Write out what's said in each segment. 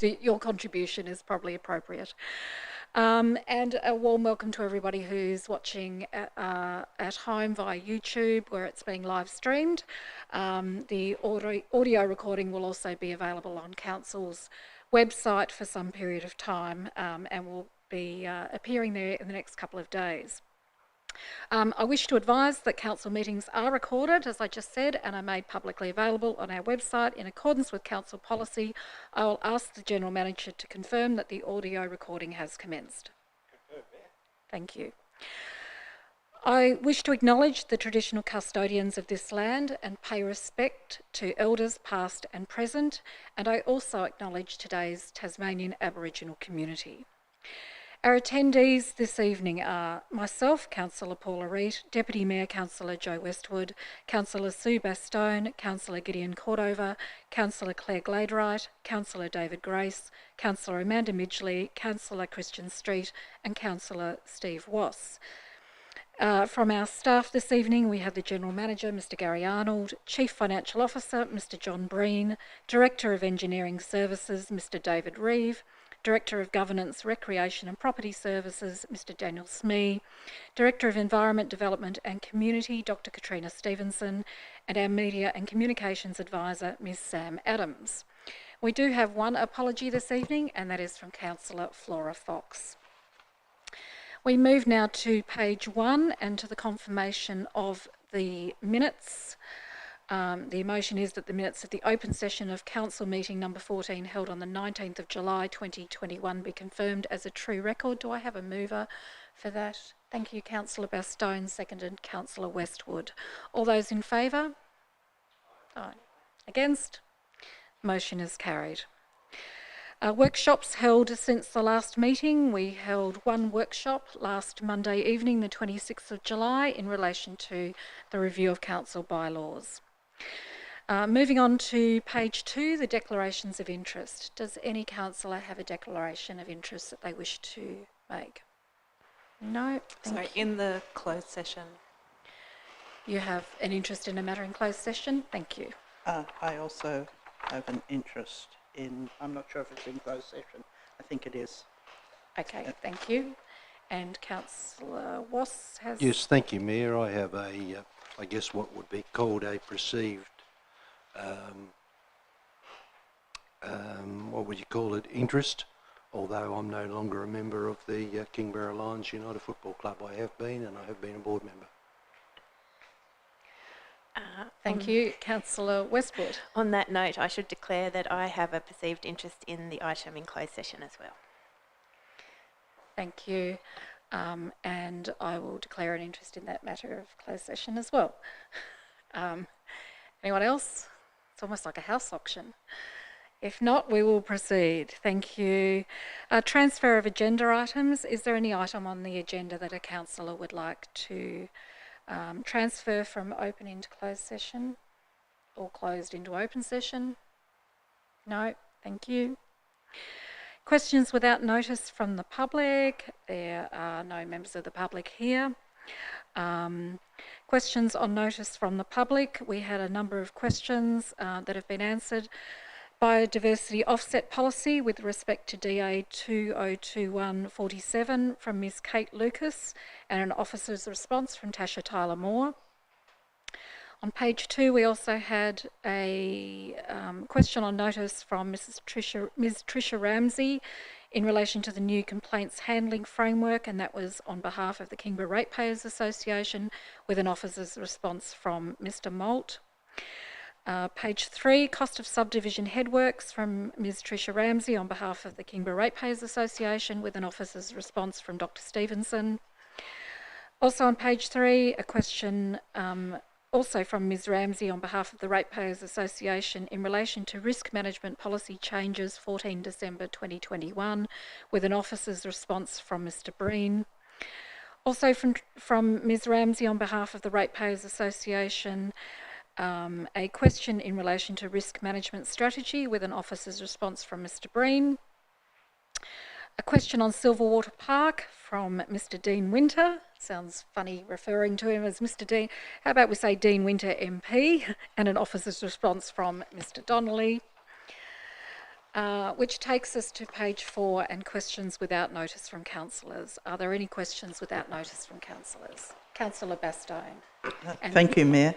your contribution is probably appropriate. And a warm welcome to everybody who's watching at home via YouTube, where it's being live streamed. The audio recording will also be available on Council's website for some period of time, and will be appearing there in the next couple of days. I wish to advise that council meetings are recorded, as I just said, and are made publicly available on our website. In accordance with council policy, I will ask the General Manager to confirm that the audio recording has commenced. Thank you. I wish to acknowledge the traditional custodians of this land and pay respect to elders past and present, and I also acknowledge today's Tasmanian Aboriginal community. Our attendees this evening are myself, Councillor Paula Reid, Deputy Mayor Councillor Joe Westwood, Councillor Sue Bastone, Councillor Gideon Cordova, Councillor Claire Gladeright, Councillor David Grace, Councillor Amanda Midgley, Councillor Christian Street, and Councillor Steve Wass. From our staff this evening, we have the General Manager, Mr Gary Arnold, Chief Financial Officer, Mr John Breen, Director of Engineering Services, Mr David Reeve, Director of Governance, Recreation and Property Services, Mr Daniel Smee, Director of Environment, Development and Community, Dr Katrina Stevenson, and our Media and Communications Advisor, Ms Sam Adams. We do have one apology this evening, and that is from Councillor Flora Fox. We move now to page 1 and to the confirmation of the minutes. The motion is that the minutes of the open session of Council meeting number 14 held on the 19th of July 2021 be confirmed as a true record. Do I have a mover for that? Thank you, Councillor Bastone, seconded Councillor Westwood. All those in favour? Aye. Against? Motion is carried. Workshops held since the last meeting. We held one workshop last Monday evening, the 26th of July, in relation to the review of council bylaws. Moving on to page 2, the declarations of interest. Does any councillor have a declaration of interest that they wish to make? No? Sorry, in the closed session. You have an interest in a matter in closed session? Thank you. I also have an interest in, I'm not sure if it's in closed session. I think it is. Okay, thank you. And Councillor Wass has... Yes, thank you, Mayor. I have a, I guess what would be called a perceived, what would you call it, interest, although I'm no longer a member of the Kingborough Lions United Football Club. I have been, and I have been a board member. Thank you. Councillor Westwood. On that note, I should declare that I have a perceived interest in the item in closed session as well. Thank you. And I will declare an interest in that matter of closed session as well. Anyone else? It's almost like a house auction. If not, we will proceed. Thank you. Transfer of agenda items. Is there any item on the agenda that a councillor would like to transfer from open into closed session or closed into open session? No, thank you. Questions without notice from the public. There are no members of the public here. Questions on notice from the public. We had a number of questions that have been answered. Biodiversity offset policy with respect to DA 2021-47 from Ms Kate Lucas, and an officer's response from Tasha Tyler Moore. On page 2, we also had a question on notice from Ms Tricia Ramsey in relation to the new complaints handling framework, and that was on behalf of the Kingborough Ratepayers Association, with an officer's response from Mr Moult. Page 3, cost of subdivision headworks from Ms Tricia Ramsey on behalf of the Kingborough Ratepayers Association, with an officer's response from Dr Stevenson. Also on page 3, a question also from Ms Ramsey on behalf of the Ratepayers Association in relation to risk management policy changes 14 December 2021, with an officer's response from Mr Breen. Also from Ms Ramsey on behalf of the Ratepayers Association, a question in relation to risk management strategy, with an officer's response from Mr Breen. A question on Silverwater Park from Mr Dean Winter. Sounds funny referring to him as Mr Dean. How about we say Dean Winter MP, and an officer's response from Mr Donnelly. which takes us to page 4 and questions without notice from councillors. Are there any questions without notice from councillors? Councillor Bastone. Thank you, Mayor.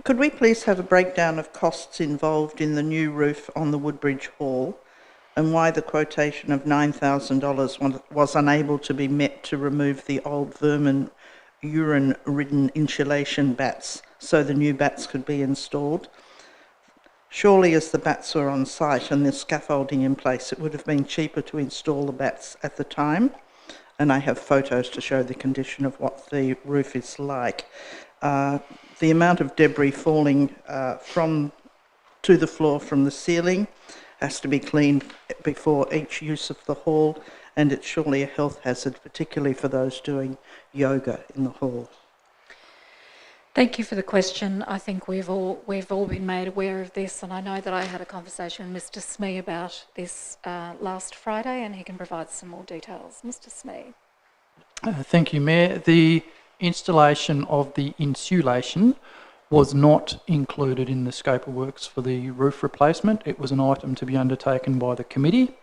Could we please have a breakdown of costs involved in the new roof on the Woodbridge Hall and why the quotation of $9,000 was unable to be met to remove the old vermin urine-ridden insulation bats so the new bats could be installed? Surely as the bats were on site and the scaffolding in place, it would have been cheaper to install the bats at the time. And I have photos to show the condition of what the roof is like. The amount of debris falling to the floor from the ceiling has to be cleaned before each use of the hall, and it's surely a health hazard, particularly for those doing yoga in the hall. Thank you for the question. I think we've all been made aware of this, and I know that I had a conversation with Mr. Smee about this last Friday, and he can provide some more details. Mr. Smee. Thank you, Mayor. The installation of the insulation was not included in the scope of works for the roof replacement. It was an item to be undertaken by the committee.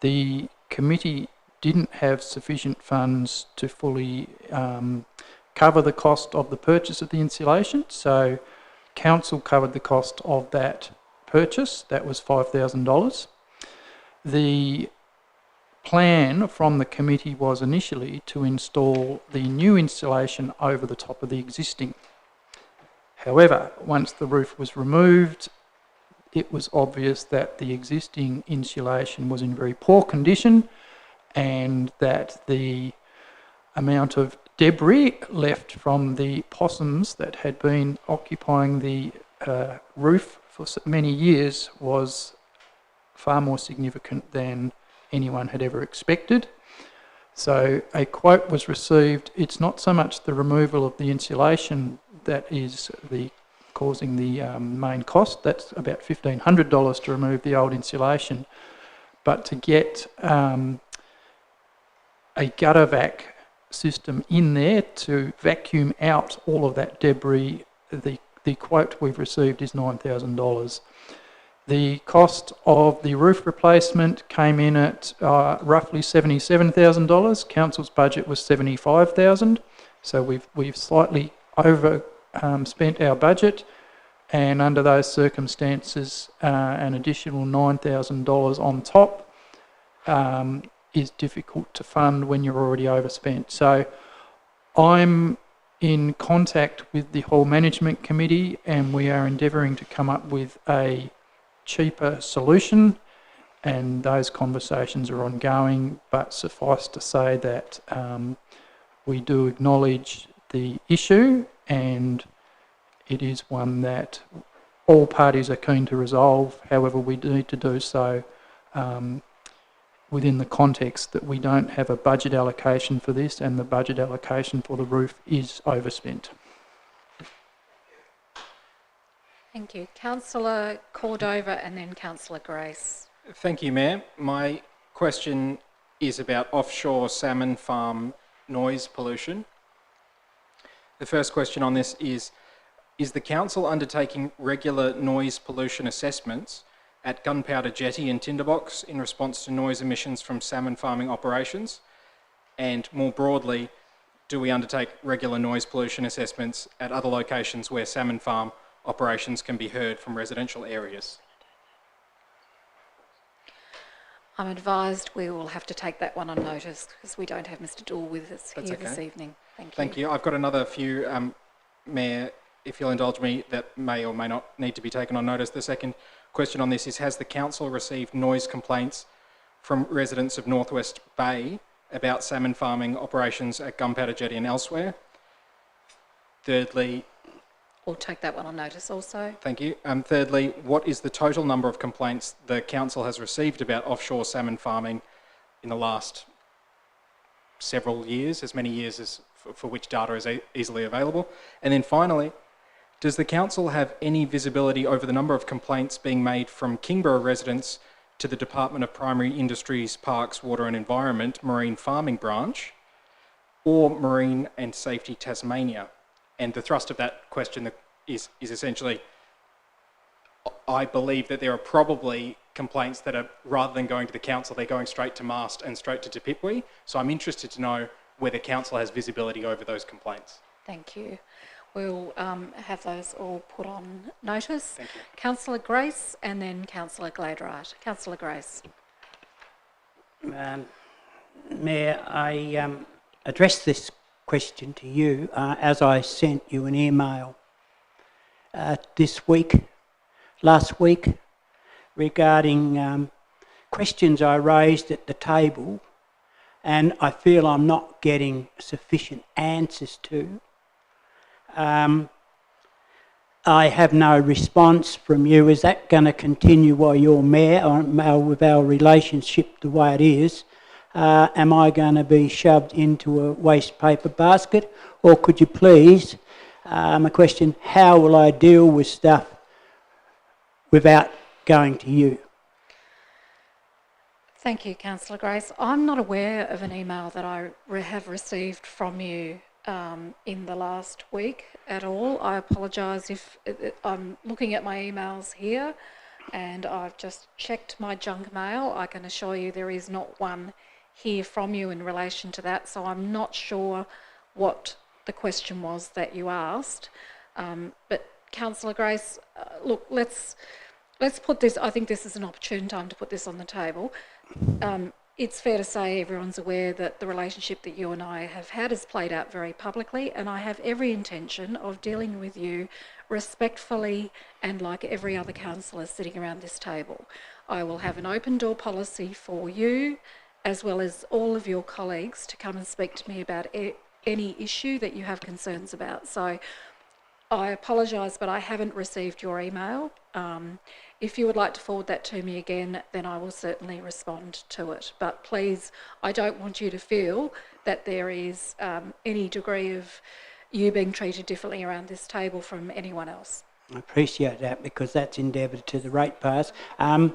The committee didn't have sufficient funds to fully cover the cost of the purchase of the insulation, so council covered the cost of that purchase. That was $5,000. The plan from the committee was initially to install the new insulation over the top of the existing. However, once the roof was removed, it was obvious that the existing insulation was in very poor condition and that the amount of debris left from the possums that had been occupying the roof for many years was far more significant than anyone had ever expected. So a quote was received. It's not so much the removal of the insulation that is causing the main cost. That's about $1,500 to remove the old insulation, but to get a gutter vac system in there to vacuum out all of that debris, the quote we've received is $9,000. The cost of the roof replacement came in at roughly $77,000. Council's budget was $75,000, so we've slightly over spent our budget, and under those circumstances, an additional $9,000 on top is difficult to fund when you're already overspent. So I'm in contact with the Hall Management Committee, and we are endeavouring to come up with a cheaper solution, and those conversations are ongoing, but suffice to say that we do acknowledge the issue, and it is one that all parties are keen to resolve. However, we need to do so within the context that we don't have a budget allocation for this, and the budget allocation for the roof is overspent. Thank you. Councillor Cordova and then Councillor Grace. Thank you, Mayor. My question is about offshore salmon farm noise pollution. The first question on this is the council undertaking regular noise pollution assessments at Gunpowder Jetty and Tinderbox in response to noise emissions from salmon farming operations? And more broadly, do we undertake regular noise pollution assessments at other locations where salmon farm operations can be heard from residential areas? I'm advised we will have to take that one on notice because we don't have Mr. Dool with us That's here okay. this evening. Thank you. Thank you. I've got another few, Mayor, if you'll indulge me, that may or may not need to be taken on notice. The second question on this is, has the council received noise complaints from residents of Northwest Bay about salmon farming operations at Gunpowder Jetty and elsewhere? Thirdly, We'll take that one on notice also. thank you. Thirdly, what is the total number of complaints the council has received about offshore salmon farming in the last several years, as many years as for which data is easily available? And then finally, does the council have any visibility over the number of complaints being made from Kingborough residents to the Department of Primary Industries, Parks, Water and Environment Marine Farming Branch or Marine and Safety Tasmania? And the thrust of that question is essentially, I believe that there are probably complaints that are, rather than going to the council, they're going straight to MAST and straight to Te Pipui. So I'm interested to know whether council has visibility over those complaints. Thank you. We'll have those all put on notice. Thank you. Councillor Grace and then Councillor Gladwright. Councillor Grace. Mayor, I addressed this question to you as I sent you an email last week, regarding questions I raised at the table and I feel I'm not getting sufficient answers to. I have no response from you. Is that going to continue while you're mayor, or with our relationship the way it is? Am I going to be shoved into a waste paper basket? Or could you please, a question, how will I deal with stuff without going to you? Thank you, Councillor Grace. I'm not aware of an email that I have received from you in the last week at all. I apologise if I'm looking at my emails here and I've just checked my junk mail. I can assure you there is not one here from you in relation to that, so I'm not sure what the question was that you asked. But Councillor Grace, look, let's put this, I think this is an opportune time to put this on the table. It's fair to say everyone's aware that the relationship that you and I have had has played out very publicly, and I have every intention of dealing with you respectfully and like every other councillor sitting around this table. I will have an open door policy for you, as well as all of your colleagues, to come and speak to me about any issue that you have concerns about. So I apologise, but I haven't received your email. If you would like to forward that to me again, then I will certainly respond to it. But please, I don't want you to feel that there is any degree of you being treated differently around this table from anyone else. I appreciate that, because that's endeavoured to the ratepayers. I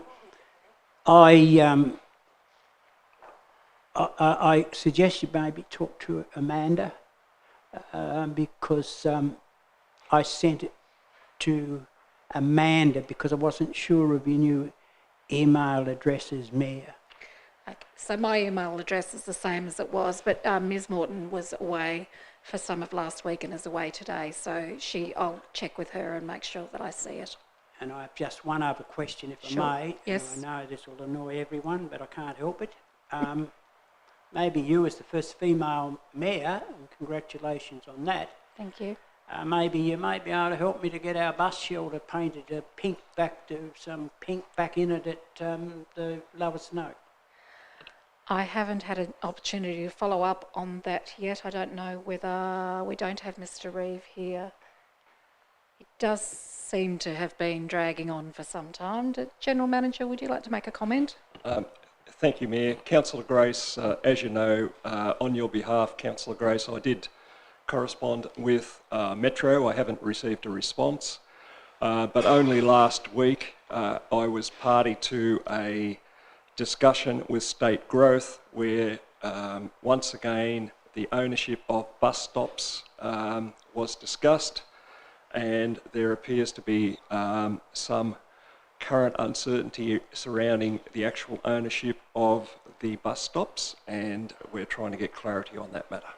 suggest you maybe talk to Amanda, because I sent it to Amanda because I wasn't sure of your new email address as mayor. Okay. So my email address is the same as it was, but Ms Morton was away for some of last week and is away today, so I'll check with her and make sure that I see it. And I have just one other question, if Sure. I may. Yes. And I know this will annoy everyone, but I can't help it. Maybe you, as the first female mayor, and congratulations on that. Thank you. Maybe you might be able to help me to get our bus shelter painted pink back in it at the lowest note. I haven't had an opportunity to follow up on that yet. I don't know whether we don't have Mr Reeve here. It does seem to have been dragging on for some time. General Manager, would you like to make a comment? Thank you, Mayor. Councillor Grace, as you know, on your behalf, Councillor Grace, I did correspond with Metro. I haven't received a response, but only last week I was party to a discussion with State Growth where once again the ownership of bus stops was discussed, and there appears to be some current uncertainty surrounding the actual ownership of the bus stops, and we're trying to get clarity on that matter.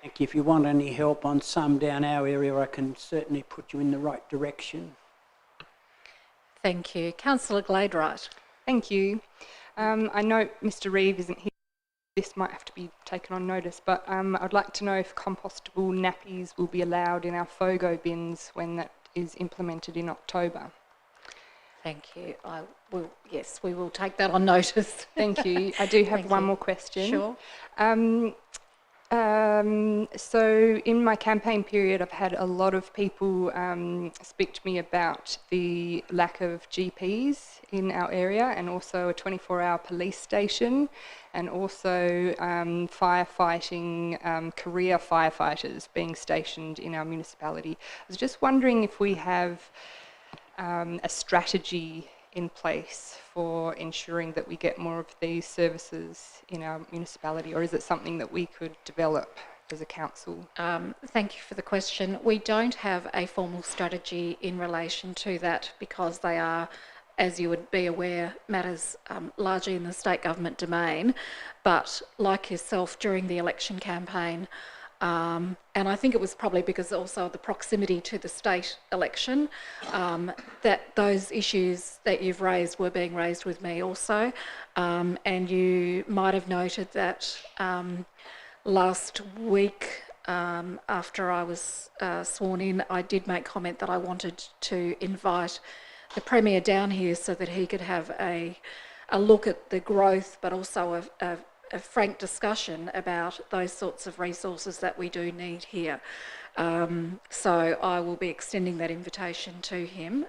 Thank you. If you want any help on some down our area, I can certainly put you in the right direction. Thank you. Councillor Gladwright. Thank you. I know Mr Reeve isn't here. This might have to be taken on notice, but I'd like to know if compostable nappies will be allowed in our FOGO bins when that is implemented in October. Thank you. Yes, we will take that on notice. Thank you. I do have one more question. Sure. So in my campaign period, I've had a lot of people speak to me about the lack of GPs in our area, and also a 24-hour police station, and also firefighting, career firefighters being stationed in our municipality. I was just wondering if we have a strategy in place for ensuring that we get more of these services in our municipality, or is it something that we could develop as a council? Thank you for the question. We don't have a formal strategy in relation to that because they are, as you would be aware, matters largely in the state government domain. But like yourself, during the election campaign, and I think it was probably because also of the proximity to the state election, that those issues that you've raised were being raised with me also. And you might have noted that last week, after I was sworn in, I did make comment that I wanted to invite the Premier down here so that he could have a look at the growth, but also a frank discussion about those sorts of resources that we do need here. So I will be extending that invitation to him,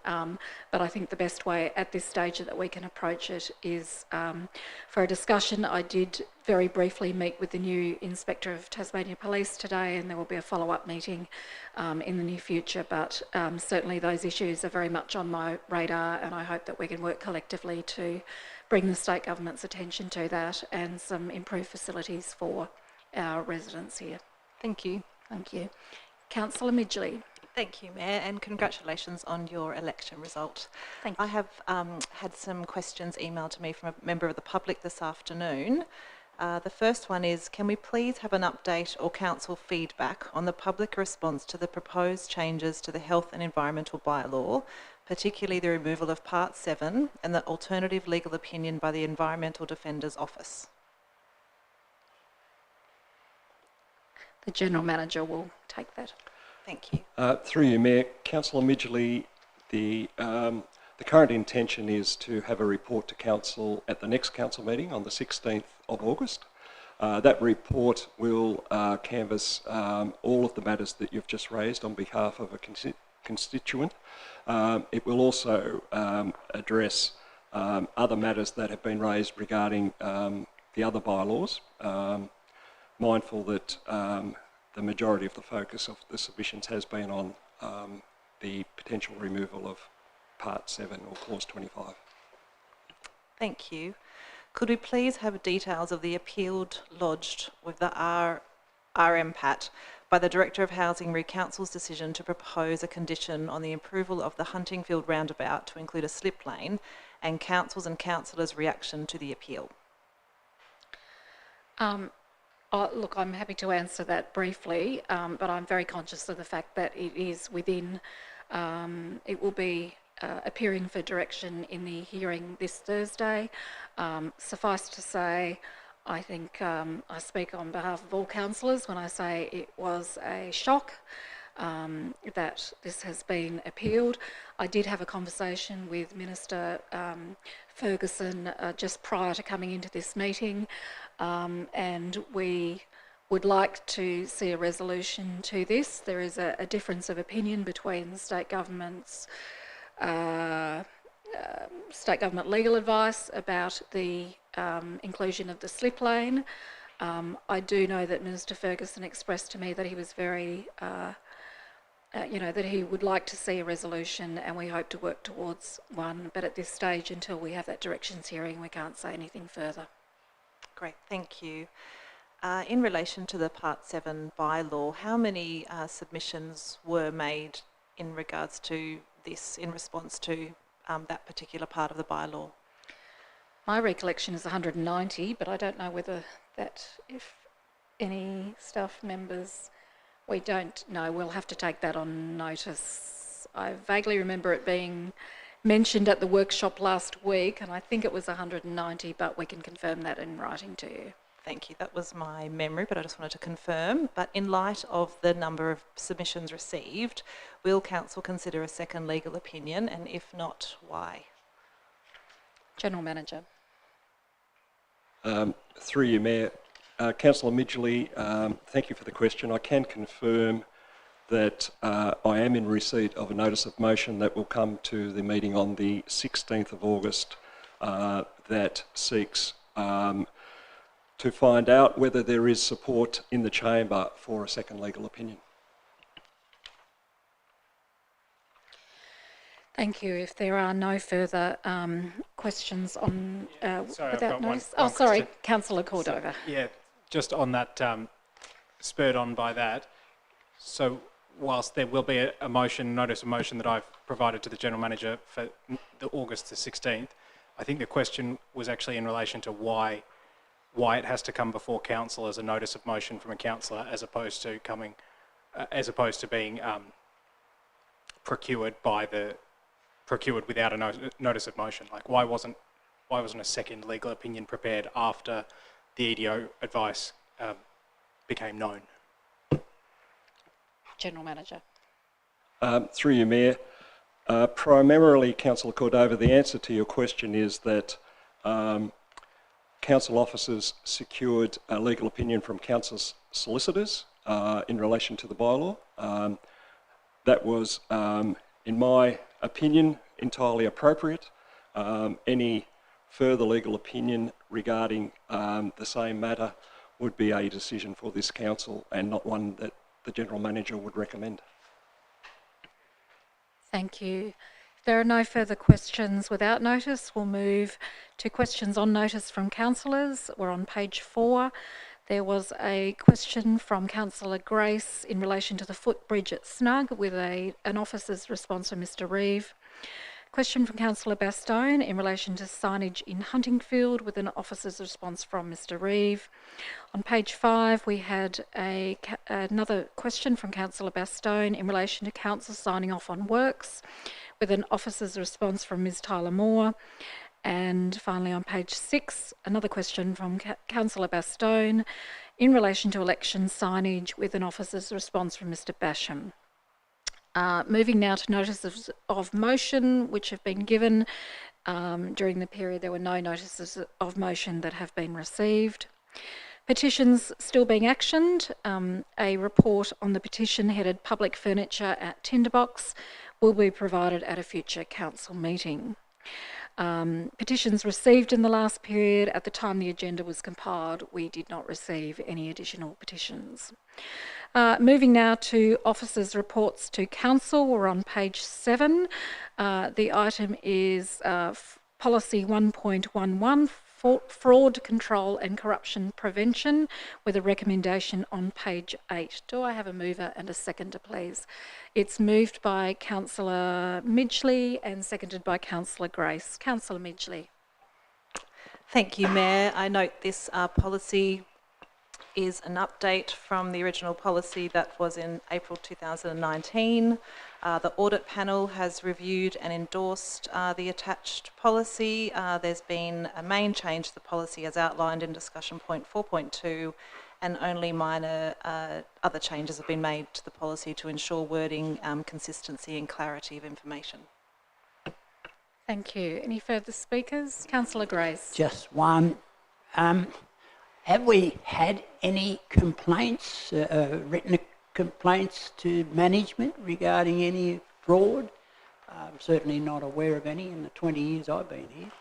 but I think the best way at this stage that we can approach it is for a discussion. I did very briefly meet with the new Inspector of Tasmania Police today, and there will be a follow-up meeting in the near future, but certainly those issues are very much on my radar, and I hope that we can work collectively to bring the state government's attention to that and some improved facilities for our residents here. Thank you. Thank you. Councillor Midgley. Thank you, Mayor, and congratulations on your election result. Thank you. I have had some questions emailed to me from a member of the public this afternoon. The first one is, can we please have an update or council feedback on the public response to the proposed changes to the health and environmental bylaw, particularly the removal of Part 7 and the alternative legal opinion by the Environmental Defender's Office? The General Manager will take that. Thank you. Through you, Mayor, Councillor Midgley, the current intention is to have a report to Council at the next Council meeting on the 16th of August. That report will canvass all of the matters that you've just raised on behalf of a constituent. It will also address other matters that have been raised regarding the other bylaws, mindful that the majority of the focus of the submissions has been on the potential removal of Part 7 or Clause 25. Thank you. Could we please have details of the appeal lodged with the RMPAT by the Director of Housing re Council's decision to propose a condition on the approval of the Huntingfield roundabout to include a slip lane, and Council's and Councillors' reaction to the appeal? Look, I'm happy to answer that briefly, but I'm very conscious of the fact that it is within, it will be appearing for direction in the hearing this Thursday. Suffice to say, I think I speak on behalf of all councillors when I say it was a shock that this has been appealed. I did have a conversation with Minister Ferguson just prior to coming into this meeting, and we would like to see a resolution to this. There is a difference of opinion between the state government's state government legal advice about the inclusion of the slip lane. I do know that Minister Ferguson expressed to me that he was very, that he would like to see a resolution, and we hope to work towards one. But at this stage, until we have that directions hearing, we can't say anything further. Great, thank you. In relation to the Part 7 bylaw, how many submissions were made in regards to this in response to that particular part of the bylaw? My recollection is 190, but I don't know whether that, if any staff members, we don't know. We'll have to take that on notice. I vaguely remember it being mentioned at the workshop last week, and I think it was 190, but we can confirm that in writing to you. Thank you. That was my memory, but I just wanted to confirm. But in light of the number of submissions received, will Council consider a second legal opinion, and if not, why? General Manager. Through you, Mayor. Councillor Midgley, thank you for the question. I can confirm that I am in receipt of a notice of motion that will come to the meeting on the 16th of August that seeks to find out whether there is support in the chamber for a second legal opinion. Thank you. If there are no further questions on Sorry, without I've got notice. one Sorry, question. Councillor Cordova. Yeah, just on that spurred on by that. So whilst there will be a motion, notice of motion that I've provided to the General Manager for the August the 16th, I think the question was actually in relation to why it has to come before council as a notice of motion from a councillor, as opposed to being procured without a notice of motion. Like, why wasn't a second legal opinion prepared after the EDO advice became known? General Manager. Through you, Mayor. Primarily, Councillor Cordova, the answer to your question is that council officers secured a legal opinion from council's solicitors in relation to the bylaw. That was, in my opinion, entirely appropriate. Any further legal opinion regarding the same matter would be a decision for this council and not one that the General Manager would recommend. Thank you. If there are no further questions without notice, we'll move to questions on notice from councillors. We're on page 4. There was a question from Councillor Grace in relation to the footbridge at Snug with an officer's response from Mr Reeve. Question from Councillor Bastone in relation to signage in Huntingfield with an officer's response from Mr Reeve. On page 5 we had another question from Councillor Bastone in relation to council signing off on works with an officer's response from Ms Tyler Moore. And finally on page 6, another question from Councillor Bastone in relation to election signage with an officer's response from Mr Basham. Moving now to notices of motion which have been given. During the period there were no notices of motion that have been received. Petitions still being actioned. A report on the petition headed Public Furniture at Tinderbox will be provided at a future council meeting. Petitions received in the last period. At the time the agenda was compiled, we did not receive any additional petitions. Moving now to officers' reports to council. We're on page 7. The item is policy 1.11, fraud control and corruption prevention, with a recommendation on page 8. Do I have a mover and a seconder, please? It's moved by Councillor Midgley and seconded by Councillor Grace. Councillor Midgley. Thank you, Mayor. I note this policy is an update from the original policy that was in April 2019. The audit panel has reviewed and endorsed the attached policy. There's been a main change to the policy as outlined in discussion point 4.2, and only minor other changes have been made to the policy to ensure wording, consistency and clarity of information. Thank you. Any further speakers? Councillor Grace. Just one. Have we had any complaints, written complaints to management regarding any fraud? I'm certainly not aware of any in the 20 years I've been here.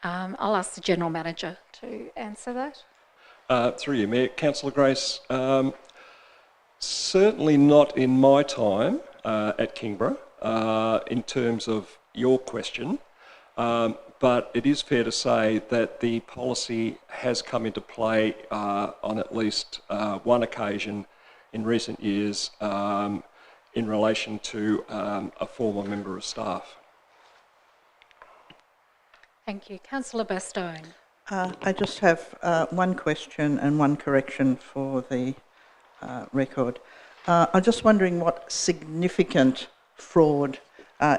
I'll ask the General Manager to answer that. Through you, Mayor. Councillor Grace, certainly not in my time at Kingborough in terms of your question. But it is fair to say that the policy has come into play on at least one occasion in recent years in relation to a former member of staff. Thank you. Councillor Bastone. I just have one question and one correction for the record. I'm just wondering what significant fraud,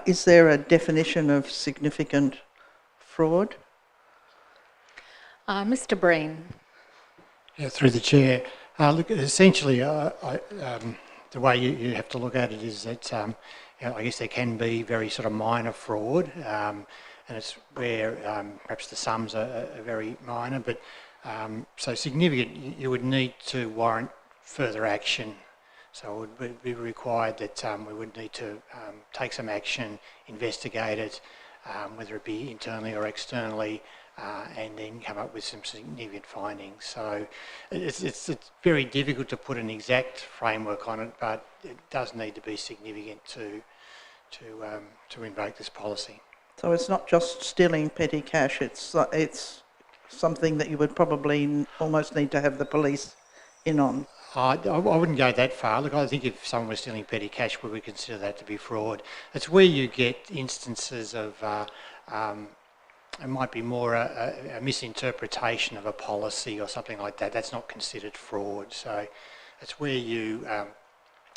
is there a definition of significant fraud? Mr Breen. Yeah, through the chair. Look, essentially, the way you have to look at it is that you know, I guess there can be very sort of minor fraud, and it's where perhaps the sums are very minor, but so significant, you would need to warrant further action. So it would be required that we would need to take some action, investigate it, whether it be internally or externally, and then come up with some significant findings. So it's very difficult to put an exact framework on it, but it does need to be significant to invoke this policy. So it's not just stealing petty cash, it's something that you would probably almost need to have the police in on. I wouldn't go that far. Look, I think if someone was stealing petty cash, we would consider that to be fraud. It's where you get instances of, it might be more a misinterpretation of a policy or something like that. That's not considered fraud. So it's where you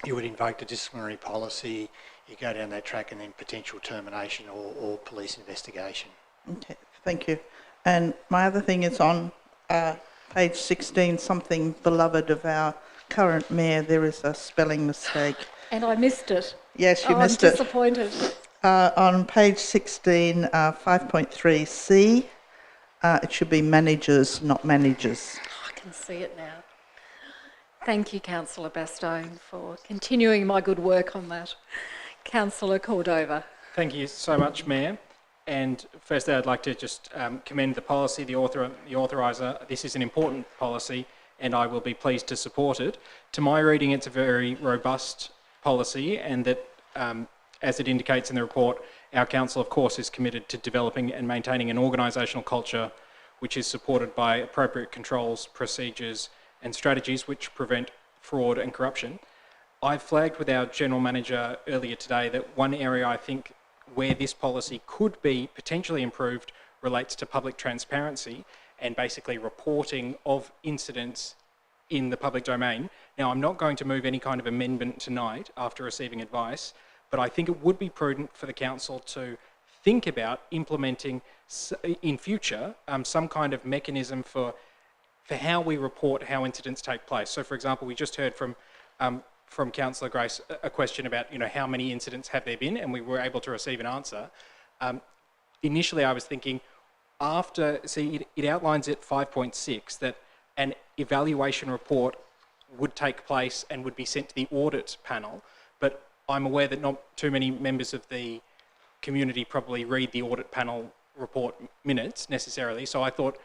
would invoke the disciplinary policy, you go down that track, and then potential termination or police investigation. Okay, thank you. And my other thing is on page 16, something beloved of our current mayor, there is a spelling mistake. And I missed it. Yes, you missed it. I'm disappointed. On page 16, 5.3C, it should be managers, not managers. I can see it now. Thank you, Councillor Bastone, for continuing my good work on that. Councillor Cordova. Thank you so much, Mayor. And firstly, I'd like to just commend the policy, the authoriser. This is an important policy, and I will be pleased to support it. To my reading, it's a very robust policy, and that, as it indicates in the report, our council, of course, is committed to developing and maintaining an organisational culture which is supported by appropriate controls, procedures, and strategies which prevent fraud and corruption. I flagged with our General Manager earlier today that one area I think where this policy could be potentially improved relates to public transparency and basically reporting of incidents in the public domain. Now, I'm not going to move any kind of amendment tonight after receiving advice, but I think it would be prudent for the council to think about implementing in future some kind of mechanism for how we report how incidents take place. So, for example, we just heard from Councillor Grace a question about, how many incidents have there been, and we were able to receive an answer. Initially, I was thinking it outlines at 5.6 that an evaluation report would take place and would be sent to the audit panel, but I'm aware that not too many members of the community probably read the audit panel report minutes necessarily, so I thought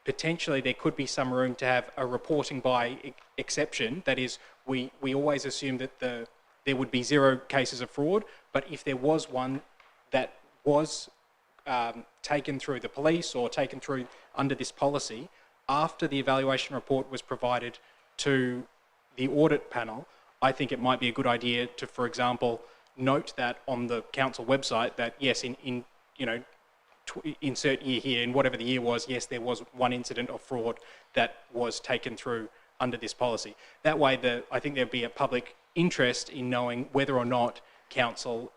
potentially there could be some room to have a reporting by exception. That is, we always assume that there would be 0 cases of fraud, but if there was one that was taken through the police or taken through under this policy, after the evaluation report was provided to the audit panel, I think it might be a good idea to, for example, note that on the council website that yes, insert year here, in whatever the year was, yes, there was one incident of fraud that was taken through under this policy. That way, I think there'd be a public interest in knowing whether or not council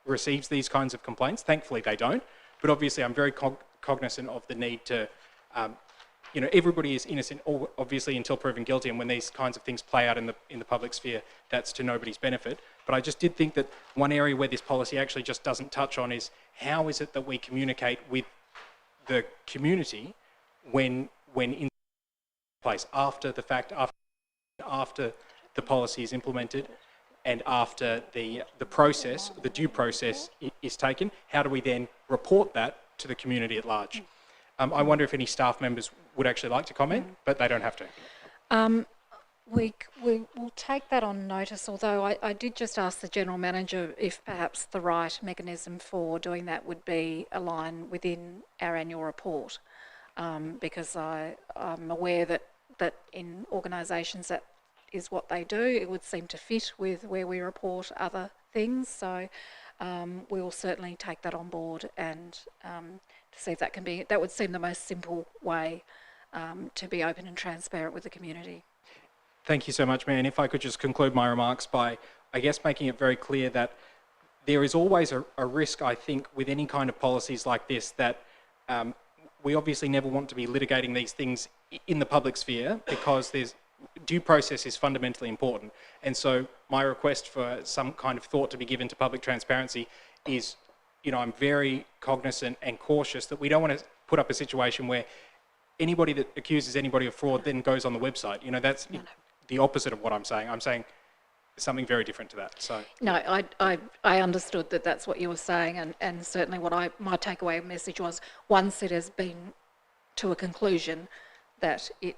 receives these kinds of complaints. Thankfully, they don't. But obviously, I'm very cognizant of the need to, everybody is innocent, obviously, until proven guilty. And when these kinds of things play out in the public sphere, that's to nobody's benefit. But I just did think that one area where this policy actually just doesn't touch on is how is it that we communicate with the community when in place, after the fact, after the policy is implemented, and after the process, the due process is taken. How do we then report that to the community at large? I wonder if any staff members would actually like to comment, but they don't have to. We will take that on notice, although I did just ask the General Manager if perhaps the right mechanism for doing that would be a line within our annual report, because I'm aware that in organisations that is what they do. It would seem to fit with where we report other things, so we will certainly take that on board and to see if that can be, that would seem the most simple way to be open and transparent with the community. Thank you so much, Mayor. And if I could just conclude my remarks by, I guess, making it very clear that there is always a risk, I think, with any kind of policies like this, that we obviously never want to be litigating these things in the public sphere, because due process is fundamentally important. And so my request for some kind of thought to be given to public transparency is, I'm very cognizant and cautious that we don't want to put up a situation where anybody that accuses anybody of fraud then goes on the website. That's the opposite of what I'm saying. I'm saying something very different to that. So no, I understood that that's what you were saying, and certainly what my takeaway message was, once it has been to a conclusion, that it,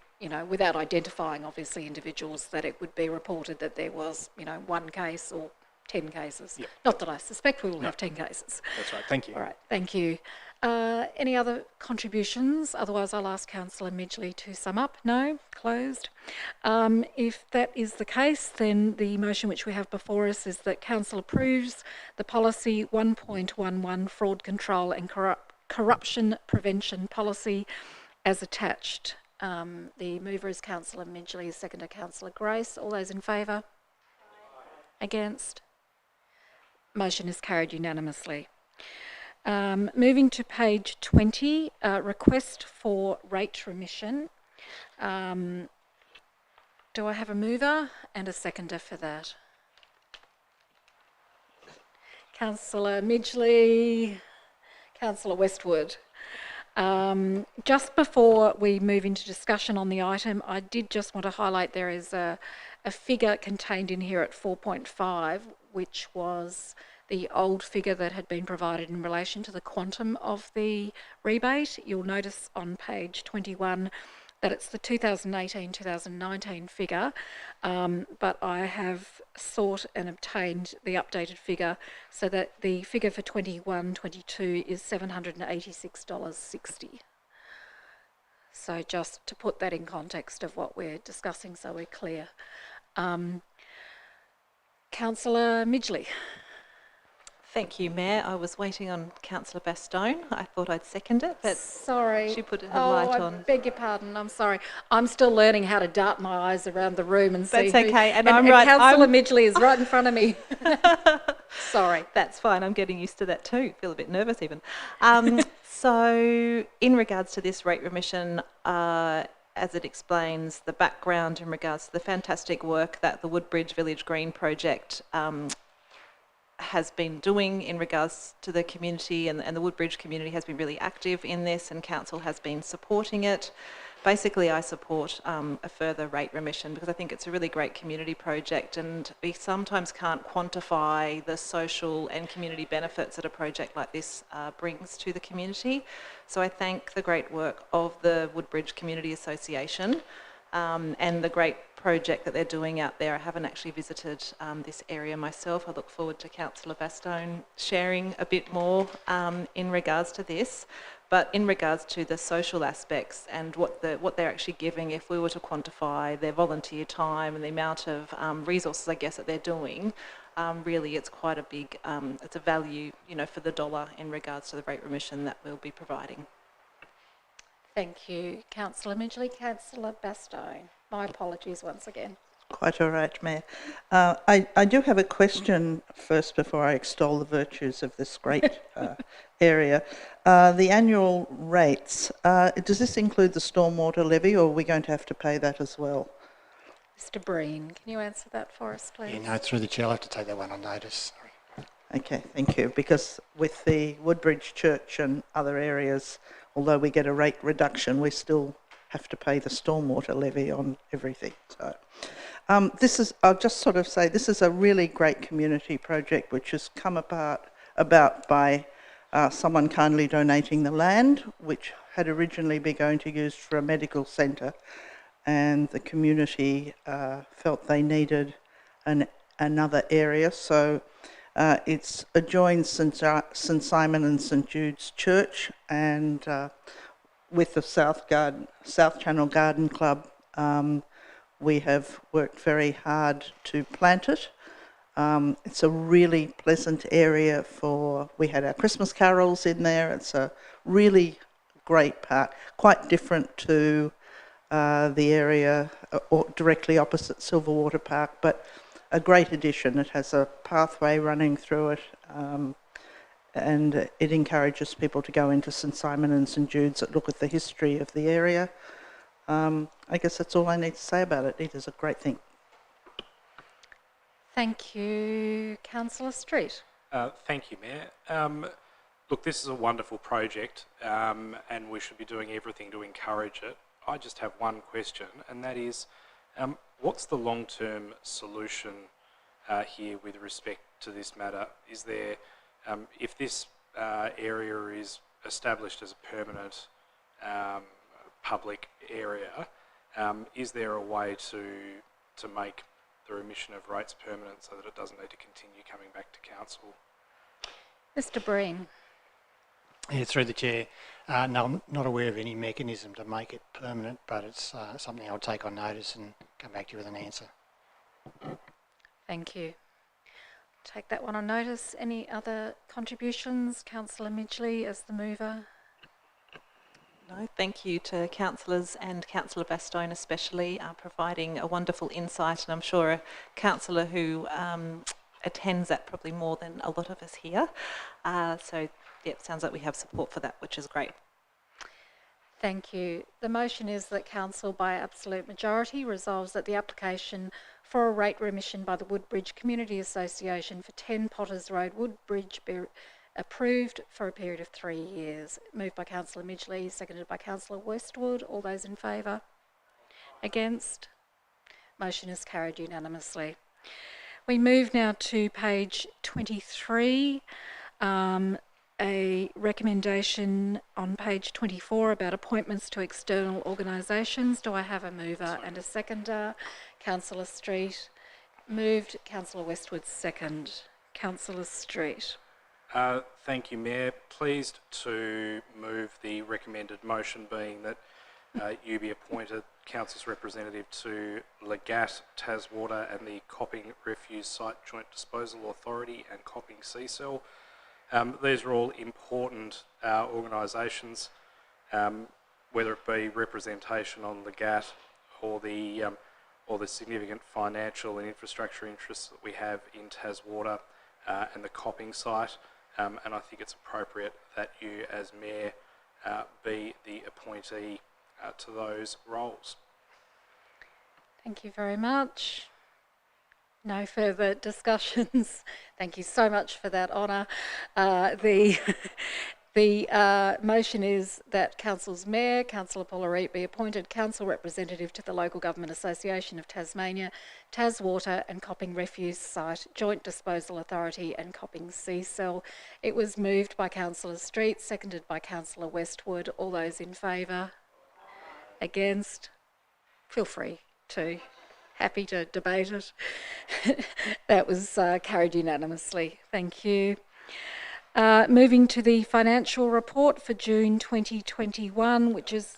without identifying obviously individuals, that it would be reported that there was, one case or 10 cases. Yep. Not that I suspect we will have 10 cases. That's right. Thank you. All right, thank you. Any other contributions? Otherwise, I'll ask Councillor Midgley to sum up. No? Closed. If that is the case, then the motion which we have before us is that Council approves the policy 1.11 fraud control and corruption prevention policy as attached. The mover is Councillor Midgley, seconder Councillor Grace. All those in favour? Against? Motion is carried unanimously. Moving to page 20, request for rate remission. Do I have a mover and a seconder for that? Councillor Midgley, Councillor Westwood. Just before we move into discussion on the item, I did just want to highlight there is a figure contained in here at 4.5, which was the old figure that had been provided in relation to the quantum of the rebate. You'll notice on page 21 that it's the 2018-2019 figure, but I have sought and obtained the updated figure so that the figure for 21-22 is $786.60. So just to put that in context of what we're discussing so we're clear. Councillor Midgley. Thank you, Mayor. I was waiting on Councillor Bastone. I thought I'd second it, but sorry, she put her light on. I beg your pardon. I'm sorry. I'm still learning how to dart my eyes around the room and see. That's okay, and I'm and right. Councillor Midgley is right in front of me. Sorry. That's fine. I'm getting used to that too. Feel a bit nervous even. So, in regards to this rate remission, as it explains the background in regards to the fantastic work that the Woodbridge Village Green project has been doing in regards to the community, and the Woodbridge community has been really active in this, and council has been supporting it. Basically, I support a further rate remission because I think it's a really great community project, and we sometimes can't quantify the social and community benefits that a project like this brings to the community. So I thank the great work of the Woodbridge Community Association and the great project that they're doing out there. I haven't actually visited this area myself. I look forward to Councillor Bastone sharing a bit more in regards to this. But in regards to the social aspects and what they're actually giving, if we were to quantify their volunteer time and the amount of resources, I guess, that they're doing, really it's quite a big, it's a value, for the dollar in regards to the rate remission that we'll be providing. Thank you, Councillor Midgley. Councillor Bastone. My apologies once again. Quite all right, Mayor. I do have a question first before I extol the virtues of this great area. The annual rates, does this include the stormwater levy, or are we going to have to pay that as well? Mr. Breen, can you answer that for us, please? Yeah, no, through the chair, I'll have to take that one on notice. Sorry. Okay, thank you. Because with the Woodbridge Church and other areas, although we get a rate reduction, we still have to pay the stormwater levy on everything. So I'll just sort of say, this is a really great community project which has come about by someone kindly donating the land, which had originally been going to use for a medical centre, and the community felt they needed another area. So it's adjoins St Simon and St Jude's Church, and with the South Channel Garden Club, we have worked very hard to plant it. It's a really pleasant area we had our Christmas carols in there. It's a really great park, quite different to the area directly opposite Silverwater Park, but a great addition. It has a pathway running through it, and it encourages people to go into St Simon and St Jude's and look at the history of the area. I guess that's all I need to say about it. It is a great thing. Thank you, Councillor Street. Thank you, Mayor. Look, this is a wonderful project, and we should be doing everything to encourage it. I just have one question, and that is, what's the long-term solution here with respect to this matter? Is there, if this area is established as a permanent public area, is there a way to make the remission of rates permanent so that it doesn't need to continue coming back to council. Mr. Breen. Yeah, through the chair. No, I'm not aware of any mechanism to make it permanent, but it's something I'll take on notice and come back to you with an answer. Thank you. Take that one on notice. Any other contributions? Councillor Midgley as the mover. No, thank you to councillors and Councillor Bastone especially, providing a wonderful insight, and I'm sure a councillor who attends that probably more than a lot of us here. So, yeah, it sounds like we have support for that, which is great. Thank you. The motion is that Council, by absolute majority, resolves that the application for a rate remission by the Woodbridge Community Association for 10 Potters Road, Woodbridge, be approved for a period of 3 years. Moved by Councillor Midgley, seconded by Councillor Westwood. All those in favour? Against? Motion is carried unanimously. We move now to page 23. A recommendation on page 24 about appointments to external organisations. Do I have a mover and a seconder? Councillor Street moved. Councillor Westwood second. Councillor Street. Thank you, Mayor. Pleased to move the recommended motion being that you be appointed Council's representative to Legat, Tas Water and the Copping Refuse Site Joint Disposal Authority and Copping Seacell. These are all important organisations, whether it be representation on Legat or the significant financial and infrastructure interests that we have in Tas Water and the Copping site. And I think it's appropriate that you, as Mayor, be the appointee to those roles. Thank you very much. No further discussions. Thank you so much for that honour. The motion is that Council's Mayor, Councillor Polaritte, be appointed Council Representative to the Local Government Association of Tasmania, Tas Water and Copping Refuse Site Joint Disposal Authority and Copping Seacell. It was moved by Councillor Street, seconded by Councillor Westwood. All those in favour? Against? Feel free to. Happy to debate it. That was carried unanimously. Thank you. Moving to the financial report for June 2021, which is...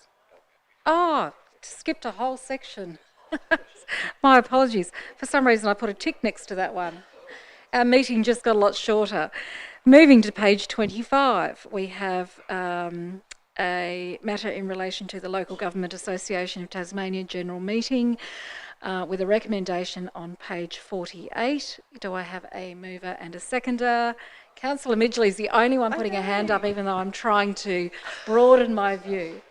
Oh, skipped a whole section. My apologies. For some reason I put a tick next to that one. Our meeting just got a lot shorter. Moving to page 25, we have a matter in relation to the Local Government Association of Tasmania General Meeting with a recommendation on page 48. Do I have a mover and a seconder? Councillor Midgley is the only one putting a hand up, even though I'm trying to broaden my view.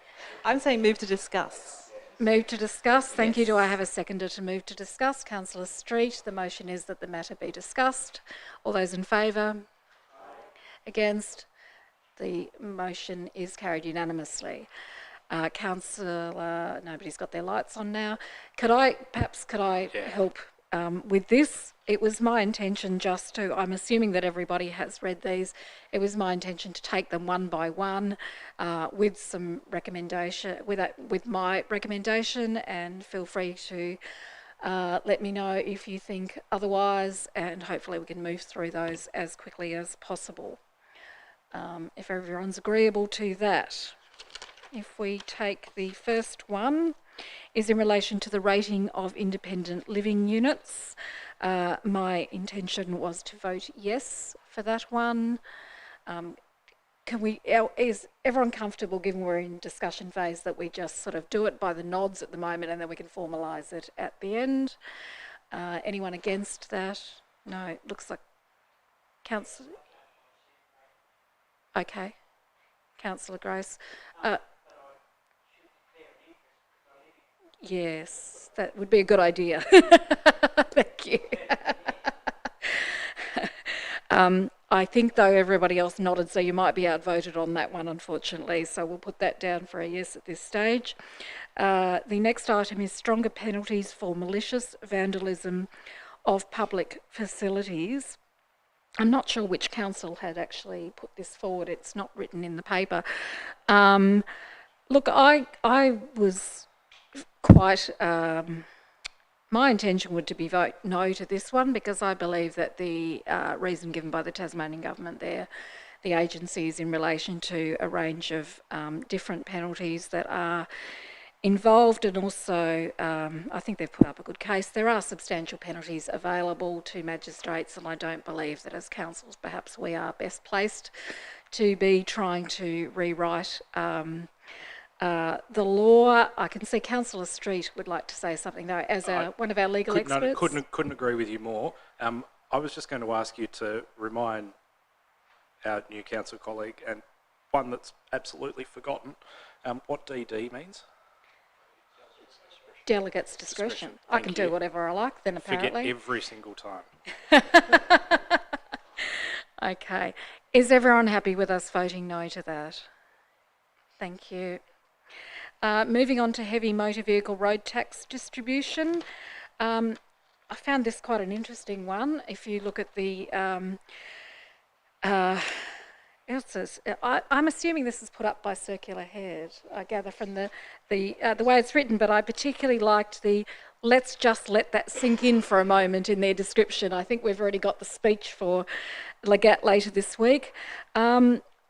I'm saying move to discuss. Move to discuss. Thank you. Do I have a seconder to move to discuss? Councillor Street. The motion is that the matter be discussed. All those in favour? Against? The motion is carried unanimously. Councillor, nobody's got their lights on now. Could I help with this? It was my intention just to, I'm assuming that everybody has read these, it was my intention to take them one by one with some recommendation, with my recommendation, and feel free to let me know if you think otherwise, and hopefully we can move through those as quickly as possible. If everyone's agreeable to that. If we take the first one, is in relation to the rating of independent living units. My intention was to vote yes for that one. Is everyone comfortable, given we're in discussion phase, that we just sort of do it by the nods at the moment and then we can formalise it at the end? Anyone against that? No, it looks like Councillor... Okay. Councillor Grace. Yes, that would be a good idea. Thank you. I think, though, everybody else nodded, so you might be outvoted on that one, unfortunately. So we'll put that down for a yes at this stage. The next item is stronger penalties for malicious vandalism of public facilities. I'm not sure which council had actually put this forward. It's not written in the paper. Look, I was quite My intention would to be vote no to this one because I believe that the reason given by the Tasmanian government there, the agencies in relation to a range of different penalties that are involved, and also I think they've put up a good case. There are substantial penalties available to magistrates, and I don't believe that as councils perhaps we are best placed to be trying to rewrite the law. I can see Councillor Street would like to say something though, as one of our legal experts. Couldn't agree with you more. I was just going to ask you to remind our new council colleague, and one that's absolutely forgotten, what DD means. Delegates' discretion. I can do whatever I like then, apparently. Forget every single time. Okay. Is everyone happy with us voting no to that? Thank you. Moving on to heavy motor vehicle road tax distribution. I found this quite an interesting one. If you look at the... I'm assuming this is put up by Circular Head, I gather from the way it's written, but I particularly liked the let's just let that sink in for a moment in their description. I think we've already got the speech for Legat later this week.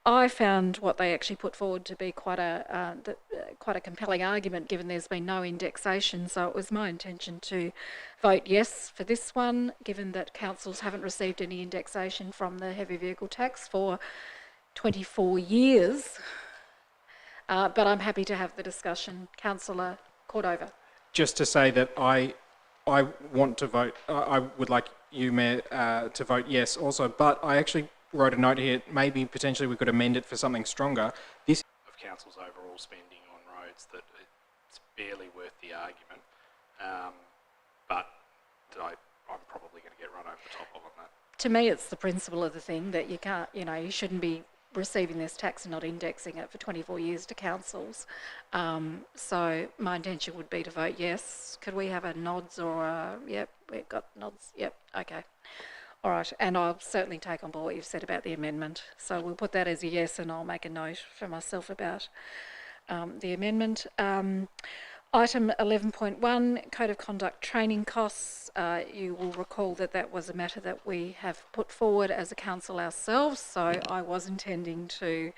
I found what they actually put forward to be quite a compelling argument, given there's been no indexation. So it was my intention to vote yes for this one, given that councils haven't received any indexation from the heavy vehicle tax for 24 years. But I'm happy to have the discussion. Councillor Cordova. Just to say that I want to vote, I would like you, Mayor, to vote yes also, but I actually wrote a note here, maybe potentially we could amend it for something stronger. This of council's overall spending on roads, that it's barely worth the argument, but I'm probably going to get run over the top of on that. To me, it's the principle of the thing that you can't, you shouldn't be receiving this tax and not indexing it for 24 years to councils. So my intention would be to vote yes. Could we have a nods or a, yep, we've got nods, yep, okay. All right, and I'll certainly take on board what you've said about the amendment. So we'll put that as a yes, and I'll make a note for myself about the amendment. Item 11.1, Code of Conduct training costs. You will recall that that was a matter that we have put forward as a council ourselves, so I was intending to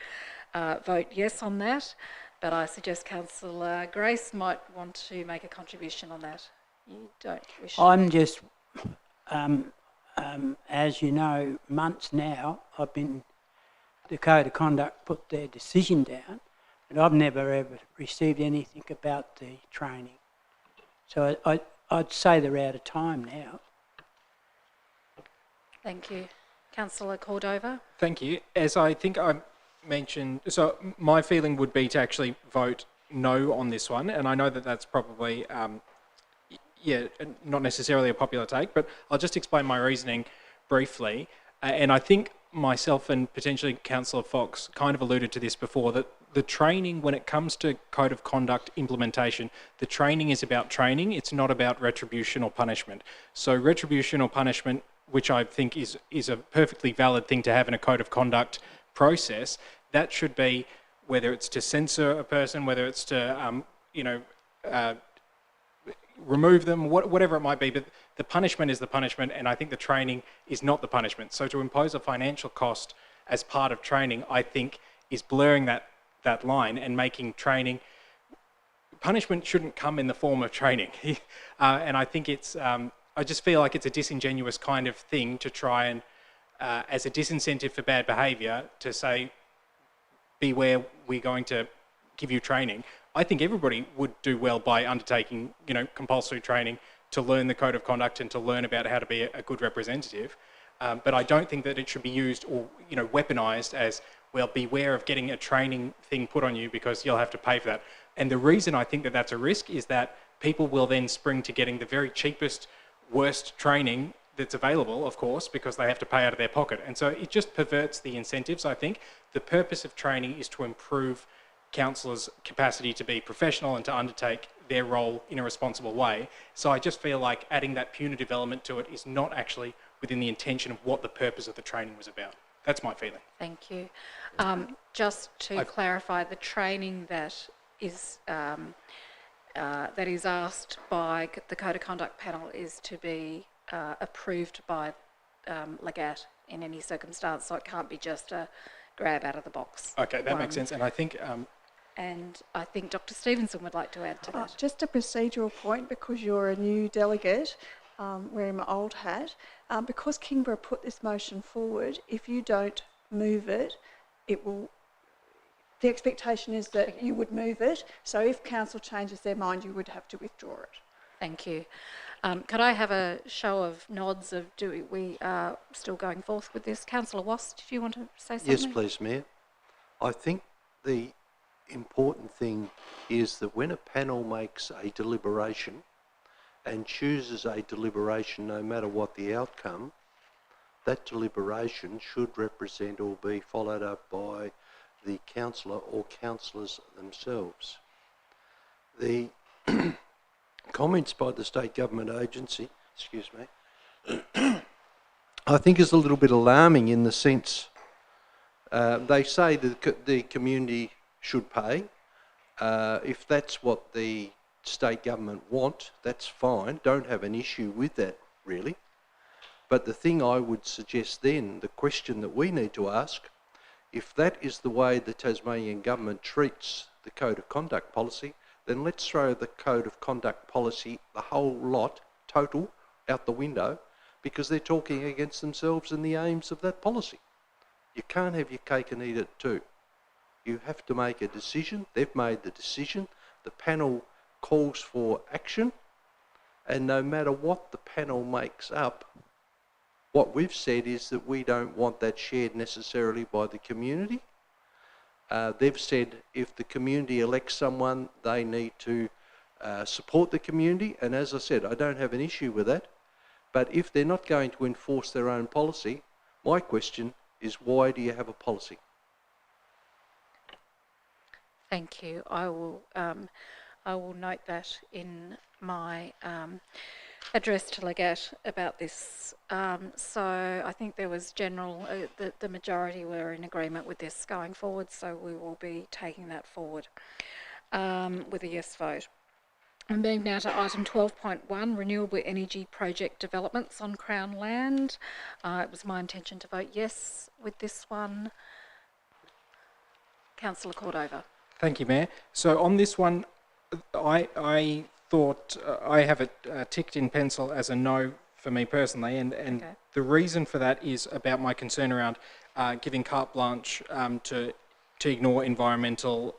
vote yes on that, but I suggest Councillor Grace might want to make a contribution on that. You don't wish to? I'm just... as you know, months now, the Code of Conduct put their decision down, but I've never ever received anything about the training. So I'd say they're out of time now. Thank you. Councillor Cordova. Thank you. As I think I mentioned, so my feeling would be to actually vote no on this one, and I know that that's probably... not necessarily a popular take, but I'll just explain my reasoning briefly. And I think myself and potentially Councillor Fox kind of alluded to this before, that the training, when it comes to Code of Conduct implementation, the training is about training, it's not about retribution or punishment. So retribution or punishment, which I think is a perfectly valid thing to have in a Code of Conduct process, that should be, whether it's to censor a person, whether it's to, remove them, whatever it might be, but the punishment is the punishment, and I think the training is not the punishment. So to impose a financial cost as part of training, I think, is blurring that line and making training... Punishment shouldn't come in the form of training. And I think it's... I just feel like it's a disingenuous kind of thing to try and, as a disincentive for bad behaviour, to say, beware, we're going to give you training. I think everybody would do well by undertaking, compulsory training to learn the Code of Conduct and to learn about how to be a good representative. But I don't think that it should be used or, weaponised as, well, beware of getting a training thing put on you because you'll have to pay for that. And the reason I think that that's a risk is that people will then spring to getting the very cheapest, worst training that's available, of course, because they have to pay out of their pocket. And so it just perverts the incentives, I think. The purpose of training is to improve councillors' capacity to be professional and to undertake their role in a responsible way. So I just feel like adding that punitive element to it is not actually within the intention of what the purpose of the training was about. That's my feeling. Thank you. Just to clarify, the training that is that is asked by the Code of Conduct panel is to be approved by Legat in any circumstance, so it can't be just a grab out of the box. Okay, that makes sense. And I think and I think Dr. Stevenson would like to add to that. Just a procedural point, because you're a new delegate, wearing my old hat, because Kingborough put this motion forward, if you don't move it, it will. The expectation is that you would move it, so if council changes their mind, you would have to withdraw it. Thank you. Could I have a show of nods of do we are still going forth with this? Councillor Wass, did you want to say something? Yes, please, Mayor. I think the important thing is that when a panel makes a deliberation and chooses a deliberation no matter what the outcome, that deliberation should represent or be followed up by the councillor or councillors themselves. The comments by the state government agency, excuse me, I think is a little bit alarming in the sense they say that the community should pay. If that's what the state government want, that's fine. Don't have an issue with that, really. But the thing I would suggest then, the question that we need to ask, if that is the way the Tasmanian government treats the Code of Conduct policy, then let's throw the Code of Conduct policy, the whole lot, total, out the window, because they're talking against themselves and the aims of that policy. You can't have your cake and eat it too. You have to make a decision. They've made the decision. The panel calls for action, and no matter what the panel makes up, what we've said is that we don't want that shared necessarily by the community. They've said if the community elects someone, they need to support the community. And as I said, I don't have an issue with that. But if they're not going to enforce their own policy, my question is, why do you have a policy? Thank you. I will note that in my address to Legat about this. So I think there was general, the majority were in agreement with this going forward, so we will be taking that forward with a yes vote. And moving now to item 12.1, renewable energy project developments on Crown land. It was my intention to vote yes with this one. Councillor Cordova. Thank you, Mayor. So on this one, I thought I have it ticked in pencil as a no for me personally, and okay. The reason for that is about my concern around giving carte blanche to ignore environmental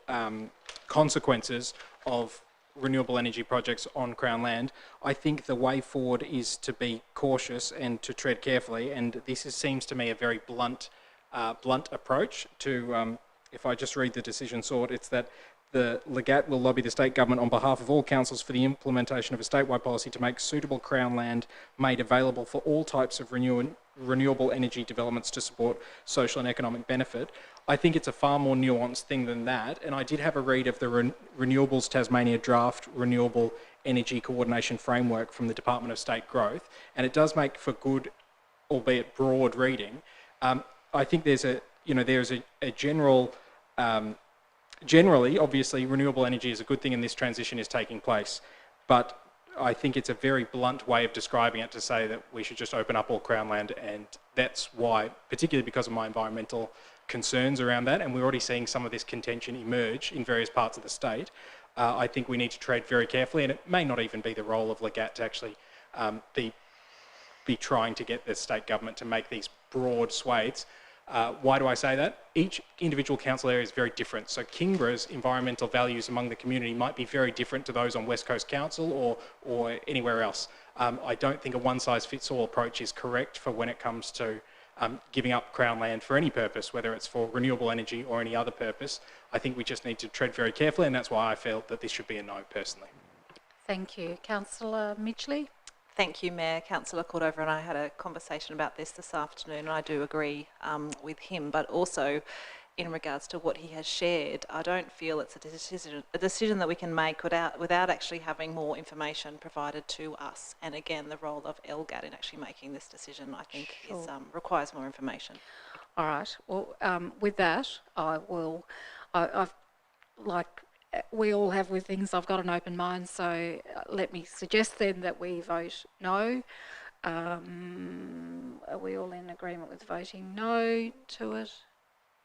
consequences of renewable energy projects on Crown land. I think the way forward is to be cautious and to tread carefully, and this seems to me a very blunt approach to, if I just read the decision sort, it's that the Legat will lobby the state government on behalf of all councils for the implementation of a statewide policy to make suitable Crown land made available for all types of renewable energy developments to support social and economic benefit. I think it's a far more nuanced thing than that, and I did have a read of the Renewables Tasmania draft Renewable Energy Coordination Framework from the Department of State Growth, and it does make for good, albeit broad reading. I think there's a general generally, obviously, renewable energy is a good thing and this transition is taking place. But I think it's a very blunt way of describing it to say that we should just open up all Crown land, and that's why, particularly because of my environmental concerns around that, and we're already seeing some of this contention emerge in various parts of the state, I think we need to tread very carefully, and it may not even be the role of Legat to actually be trying to get the state government to make these broad swathes. Why do I say that? Each individual council area is very different. So Kingborough's environmental values among the community might be very different to those on West Coast Council or anywhere else. I don't think a one-size-fits-all approach is correct for when it comes to giving up Crown land for any purpose, whether it's for renewable energy or any other purpose. I think we just need to tread very carefully, and that's why I felt that this should be a no personally. Thank you. Councillor Mitchley? Thank you, Mayor. Councillor Cordova and I had a conversation about this afternoon, and I do agree with him, but also in regards to what he has shared, I don't feel it's a decision that we can make without actually having more information provided to us. And again, the role of LGAT in actually making this decision, I think, is, requires more information. All right. Well, with that, I've like we all have with things. I've got an open mind, so let me suggest then that we vote no. Are we all in agreement with voting no to it?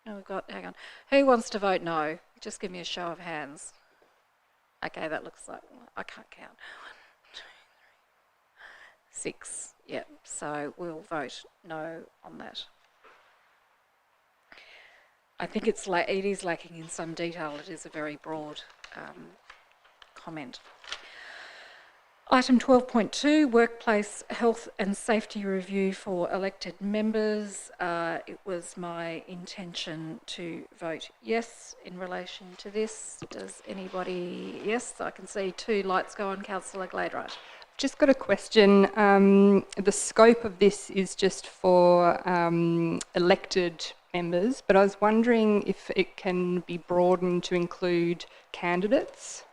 No, we've got, hang on. Who wants to vote no? Just give me a show of hands. Okay, that looks like, I can't count. 1, 2, 3, 6. Yep, so we'll vote no on that. I think it is lacking in some detail. It is a very broad comment. Item 12.2, Workplace Health and Safety Review for elected members. It was my intention to vote yes in relation to this. Does anybody? Yes, I can see 2 lights go on. Councillor Gladright. Just got a question. The scope of this is just for elected members, but I was wondering if it can be broadened to include candidates.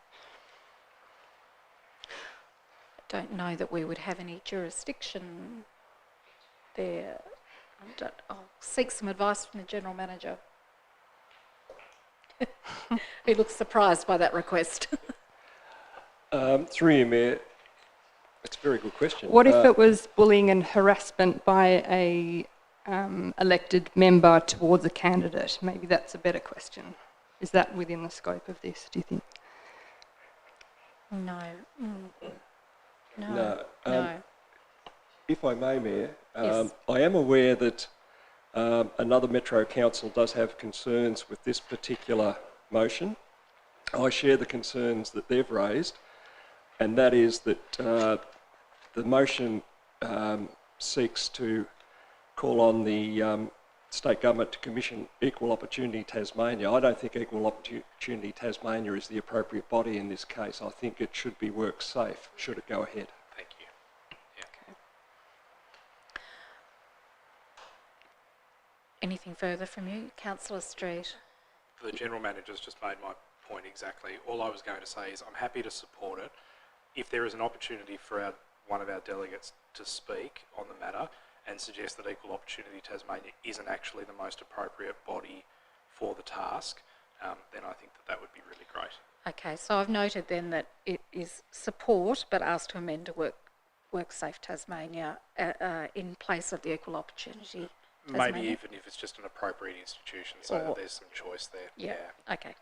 I don't know that we would have any jurisdiction there. I'll seek some advice from the General Manager, who looks surprised by that request. Through you, Mayor, it's a very good question. What if it was bullying and harassment by a elected member towards a candidate? Maybe that's a better question. Is that within the scope of this, do you think? No. No. No. If I may, Mayor, Yes. I am aware that another Metro Council does have concerns with this particular motion. I share the concerns that they've raised, and that is that the motion seeks to call on the state government to commission Equal Opportunity Tasmania. I don't think Equal Opportunity Tasmania is the appropriate body in this case. I think it should be WorkSafe, should it go ahead. Thank you. Yeah. Okay. Anything further from you? Councillor Street. The General Manager's just made my point exactly. All I was going to say is I'm happy to support it. If there is an opportunity for one of our delegates to speak on the matter and suggest that Equal Opportunity Tasmania isn't actually the most appropriate body for the task, then I think that would be really great. Okay, so I've noted then that it is support, but asked to amend to WorkSafe Tasmania in place of the Equal Opportunity Tasmania. Maybe even if it's just an appropriate institution, so that there's some choice there. Yeah. Okay.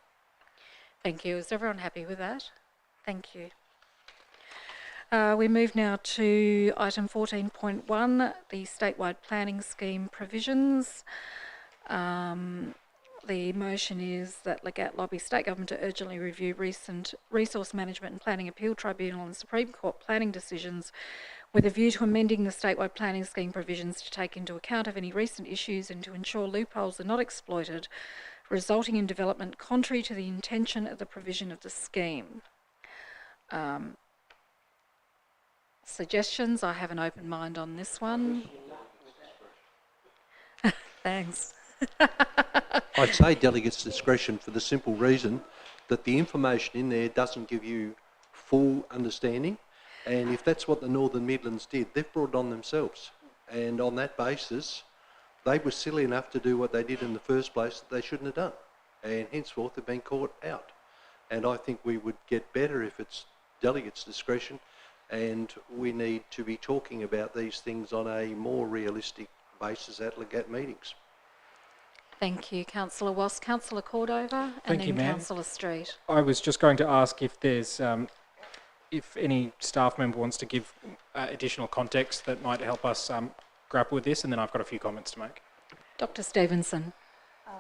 Thank you. Is everyone happy with that? Thank you. We move now to item 14.1, the statewide planning scheme provisions. The motion is that Legat lobby state government to urgently review recent Resource Management and Planning Appeal Tribunal and Supreme Court planning decisions with a view to amending the statewide planning scheme provisions to take into account of any recent issues and to ensure loopholes are not exploited, resulting in development contrary to the intention of the provision of the scheme. Suggestions? I have an open mind on this one. Thanks. I'd say delegates' discretion for the simple reason that the information in there doesn't give you full understanding, and if that's what the Northern Midlands did, they've brought it on themselves, and on that basis they were silly enough to do what they did in the first place that they shouldn't have done, and henceforth they've been caught out. And I think we would get better if it's delegates' discretion, and we need to be talking about these things on a more realistic basis at Legat meetings. Thank you, Councillor Wass. Councillor Cordova and Thank you, then ma'am. Councillor Street. I was just going to ask if there's, if any staff member wants to give additional context that might help us grapple with this, and then I've got a few comments to make. Dr Stevenson.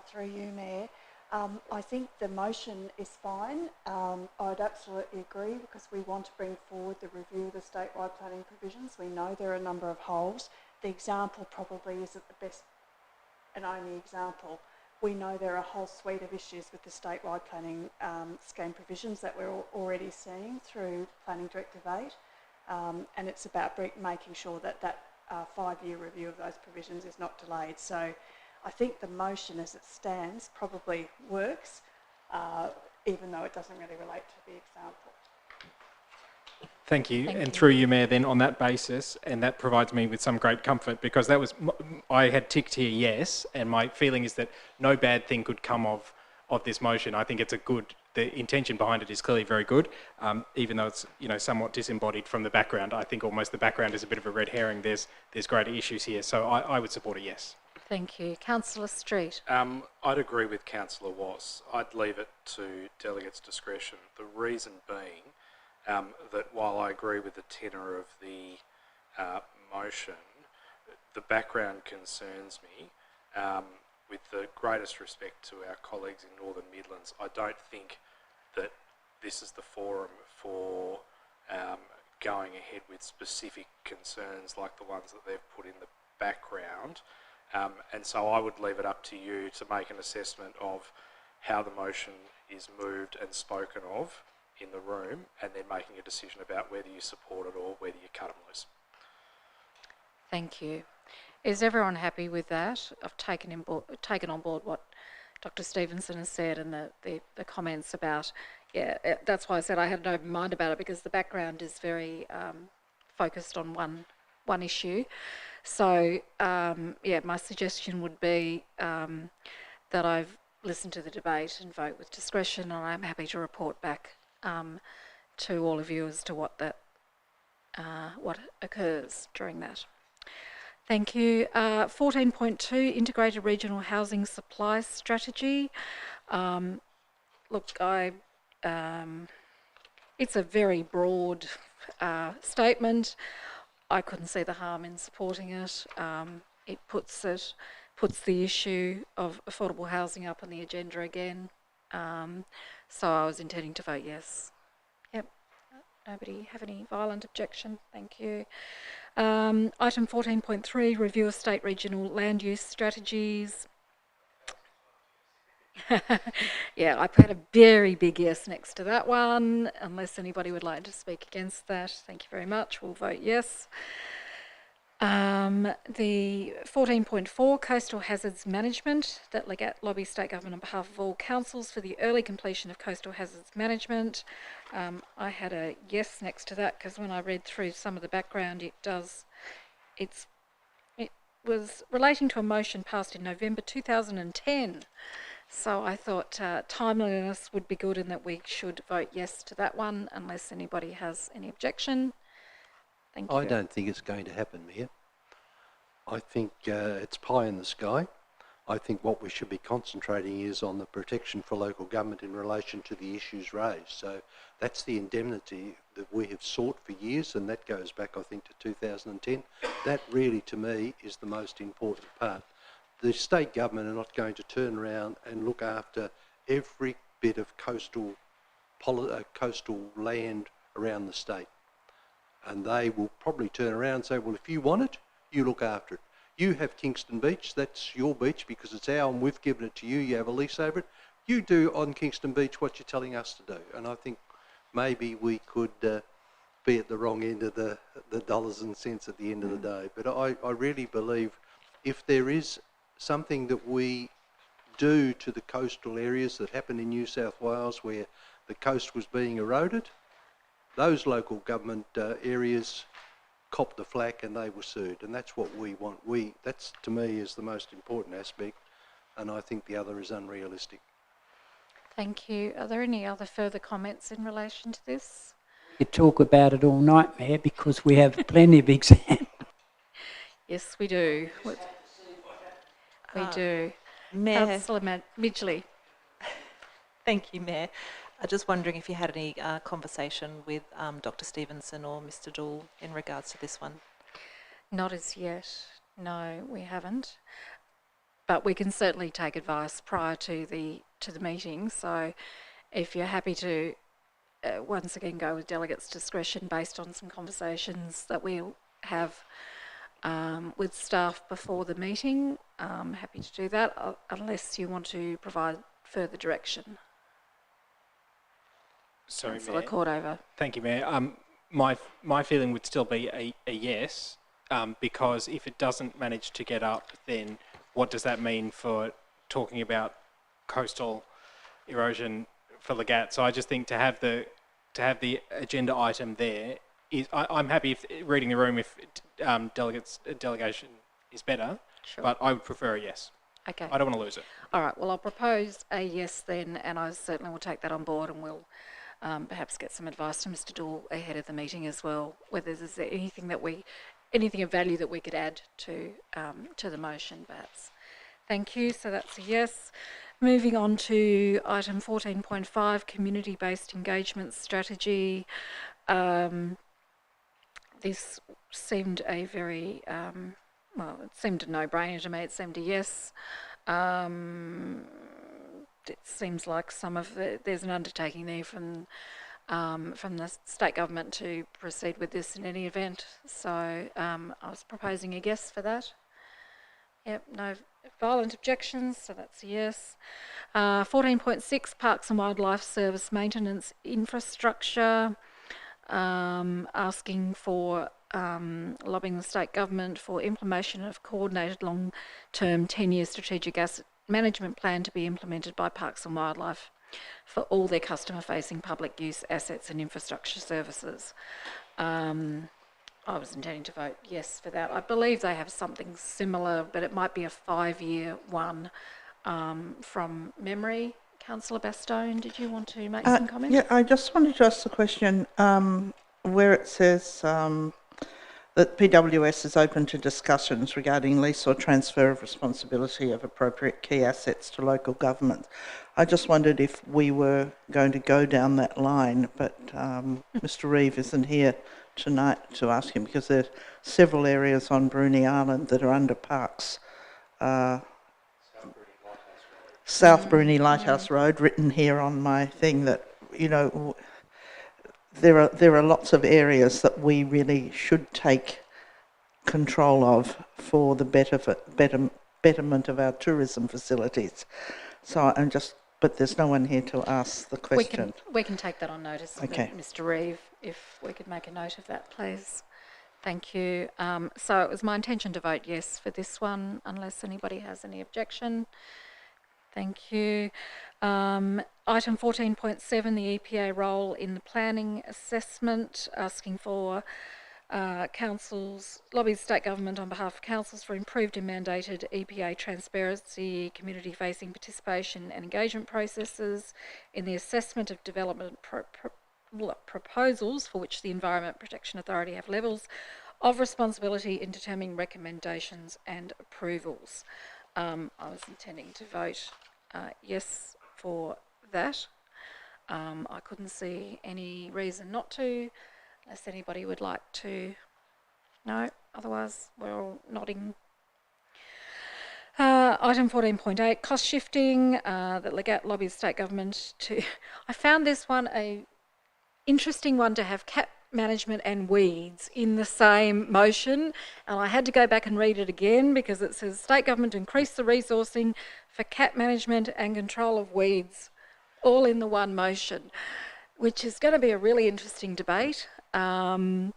Through you, Mayor. I think the motion is fine. I'd absolutely agree because we want to bring forward the review of the statewide planning provisions. We know there are a number of holes. The example probably isn't the best and only example. We know there are a whole suite of issues with the statewide planning scheme provisions that we're already seeing through Planning Directive 8, and it's about making sure that that 5-year review of those provisions is not delayed. So I think the motion as it stands probably works, even though it doesn't really relate to the example. Thank you. And through you, Mayor, then on that basis, and that provides me with some great comfort because that was, I had ticked here yes, and my feeling is that no bad thing could come of this motion. I think it's a good the intention behind it is clearly very good, even though it's somewhat disembodied from the background. I think almost the background is a bit of a red herring. There's greater issues here, so I would support a yes. Thank you. Councillor Street. I'd agree with Councillor Wass. I'd leave it to delegates' discretion. The reason being that while I agree with the tenor of the motion, the background concerns me. With the greatest respect to our colleagues in Northern Midlands, I don't think that this is the forum for going ahead with specific concerns like the ones that they've put in the background. And so I would leave it up to you to make an assessment of how the motion is moved and spoken of in the room, and then making a decision about whether you support it or whether you cut them loose. Thank you. Is everyone happy with that? I've taken on board what Dr. Stevenson has said and the comments about, that's why I said I had an open mind about it, because the background is very focused on one issue. So, my suggestion would be that I've listened to the debate and vote with discretion, and I'm happy to report back to all of you as to what occurs during that. Thank you. 14.2, Integrated Regional Housing Supply Strategy. Look, it's a very broad statement. I couldn't see the harm in supporting it. It puts the issue of affordable housing up on the agenda again. So I was intending to vote yes. Yep. Nobody have any violent objection? Thank you. Item 14.3, review of state regional land use strategies. Yeah, I put a very big yes next to that one, unless anybody would like to speak against that. Thank you very much. We'll vote yes. The 14.4, coastal hazards management, that Legat lobby state government on behalf of all councils for the early completion of coastal hazards management. I had a yes next to that because when I read through some of the background, it was relating to a motion passed in November 2010. So I thought timeliness would be good and that we should vote yes to that one unless anybody has any objection. Thank you. I don't think it's going to happen, Mayor. I think it's pie in the sky. I think what we should be concentrating is on the protection for local government in relation to the issues raised. So that's the indemnity that we have sought for years, and that goes back, I think, to 2010. That really, to me, is the most important part. The state government are not going to turn around and look after every bit of coastal land around the state. And they will probably turn around and say, well, if you want it, you look after it. You have Kingston Beach, that's your beach because it's our and we've given it to you, you have a lease over it. You do on Kingston Beach what you're telling us to do. And I think maybe we could be at the wrong end of the dollars and cents at the end of the day. But I really believe if there is something that we do to the coastal areas that happened in New South Wales where the coast was being eroded, those local government areas copped the flak and they were sued, and that's what we want. That's to me is the most important aspect, and I think the other is unrealistic. Thank you. Are there any other further comments in relation to this? You talk about it all night, Mayor, because we have plenty of examples. Yes, we do. We do. Mayor. Councillor Midgley. Thank you, Mayor. I'm just wondering if you had any conversation with Dr. Stevenson or Mr. Dool in regards to this one. Not as yet. No, we haven't. But we can certainly take advice prior to the meeting. So, if you're happy to once again go with delegates' discretion based on some conversations that we'll have with staff before the meeting, I'm happy to do that. Unless you want to provide further direction. Sorry, Councillor Mayor. Cordover. Thank you, Mayor. My feeling would still be a yes, because if it doesn't manage to get up, then what does that mean for talking about coastal erosion for Legat? So I just think to have the agenda item there is I'm happy if reading the room if delegation is better, Sure. but I would prefer a yes. Okay. I don't want to lose it. All right. Well, I'll propose a yes then, and I certainly will take that on board, and we'll perhaps get some advice from Mr. Dool ahead of the meeting as well. Whether there's anything of value that we could add to the motion, perhaps. Thank you. So that's a yes. Moving on to item 14.5, community-based engagement strategy. This seemed a very, well, it seemed a no-brainer to me. It seemed a yes. It seems like there's an undertaking there from the state government to proceed with this in any event. So I was proposing a yes for that. Yep, no violent objections, so that's a yes. 14.6, Parks and Wildlife Service maintenance infrastructure. Asking for lobbying the state government for implementation of coordinated long-term 10-year strategic asset management plan to be implemented by Parks and Wildlife for all their customer-facing public use assets and infrastructure services. I was intending to vote yes for that. I believe they have something similar, but it might be a 5-year one from memory. Councillor Bastone, did you want to make some comments? Yeah, I just wanted to ask the question where it says that PWS is open to discussions regarding lease or transfer of responsibility of appropriate key assets to local government. I just wondered if we were going to go down that line, but Mr. Reeve isn't here tonight to ask him because there's several areas on Bruny Island that are under parks. South Bruny Lighthouse Road, written here on my thing, that, you know, there are lots of areas that we really should take control of for the betterment of our tourism facilities. So but there's no one here to ask the question. We can take that on notice, okay. Mr. Reeve, if we could make a note of that, please. Thank you. So it was my intention to vote yes for this one, unless anybody has any objection. Thank you. Item 14.7, the EPA role in the planning assessment, asking for councils, lobby the state government on behalf of councils for improved and mandated EPA transparency, community-facing participation and engagement processes in the assessment of development proposals for which the Environment Protection Authority have levels of responsibility in determining recommendations and approvals. I was intending to vote yes for that. I couldn't see any reason not to, unless anybody would like to. No, otherwise we're all nodding. Item 14.8, cost shifting, that Legat lobbies state government to... I found this one a interesting one to have cap management and weeds in the same motion, and I had to go back and read it again because it says state government increase the resourcing for cap management and control of weeds, all in the one motion, which is going to be a really interesting debate. I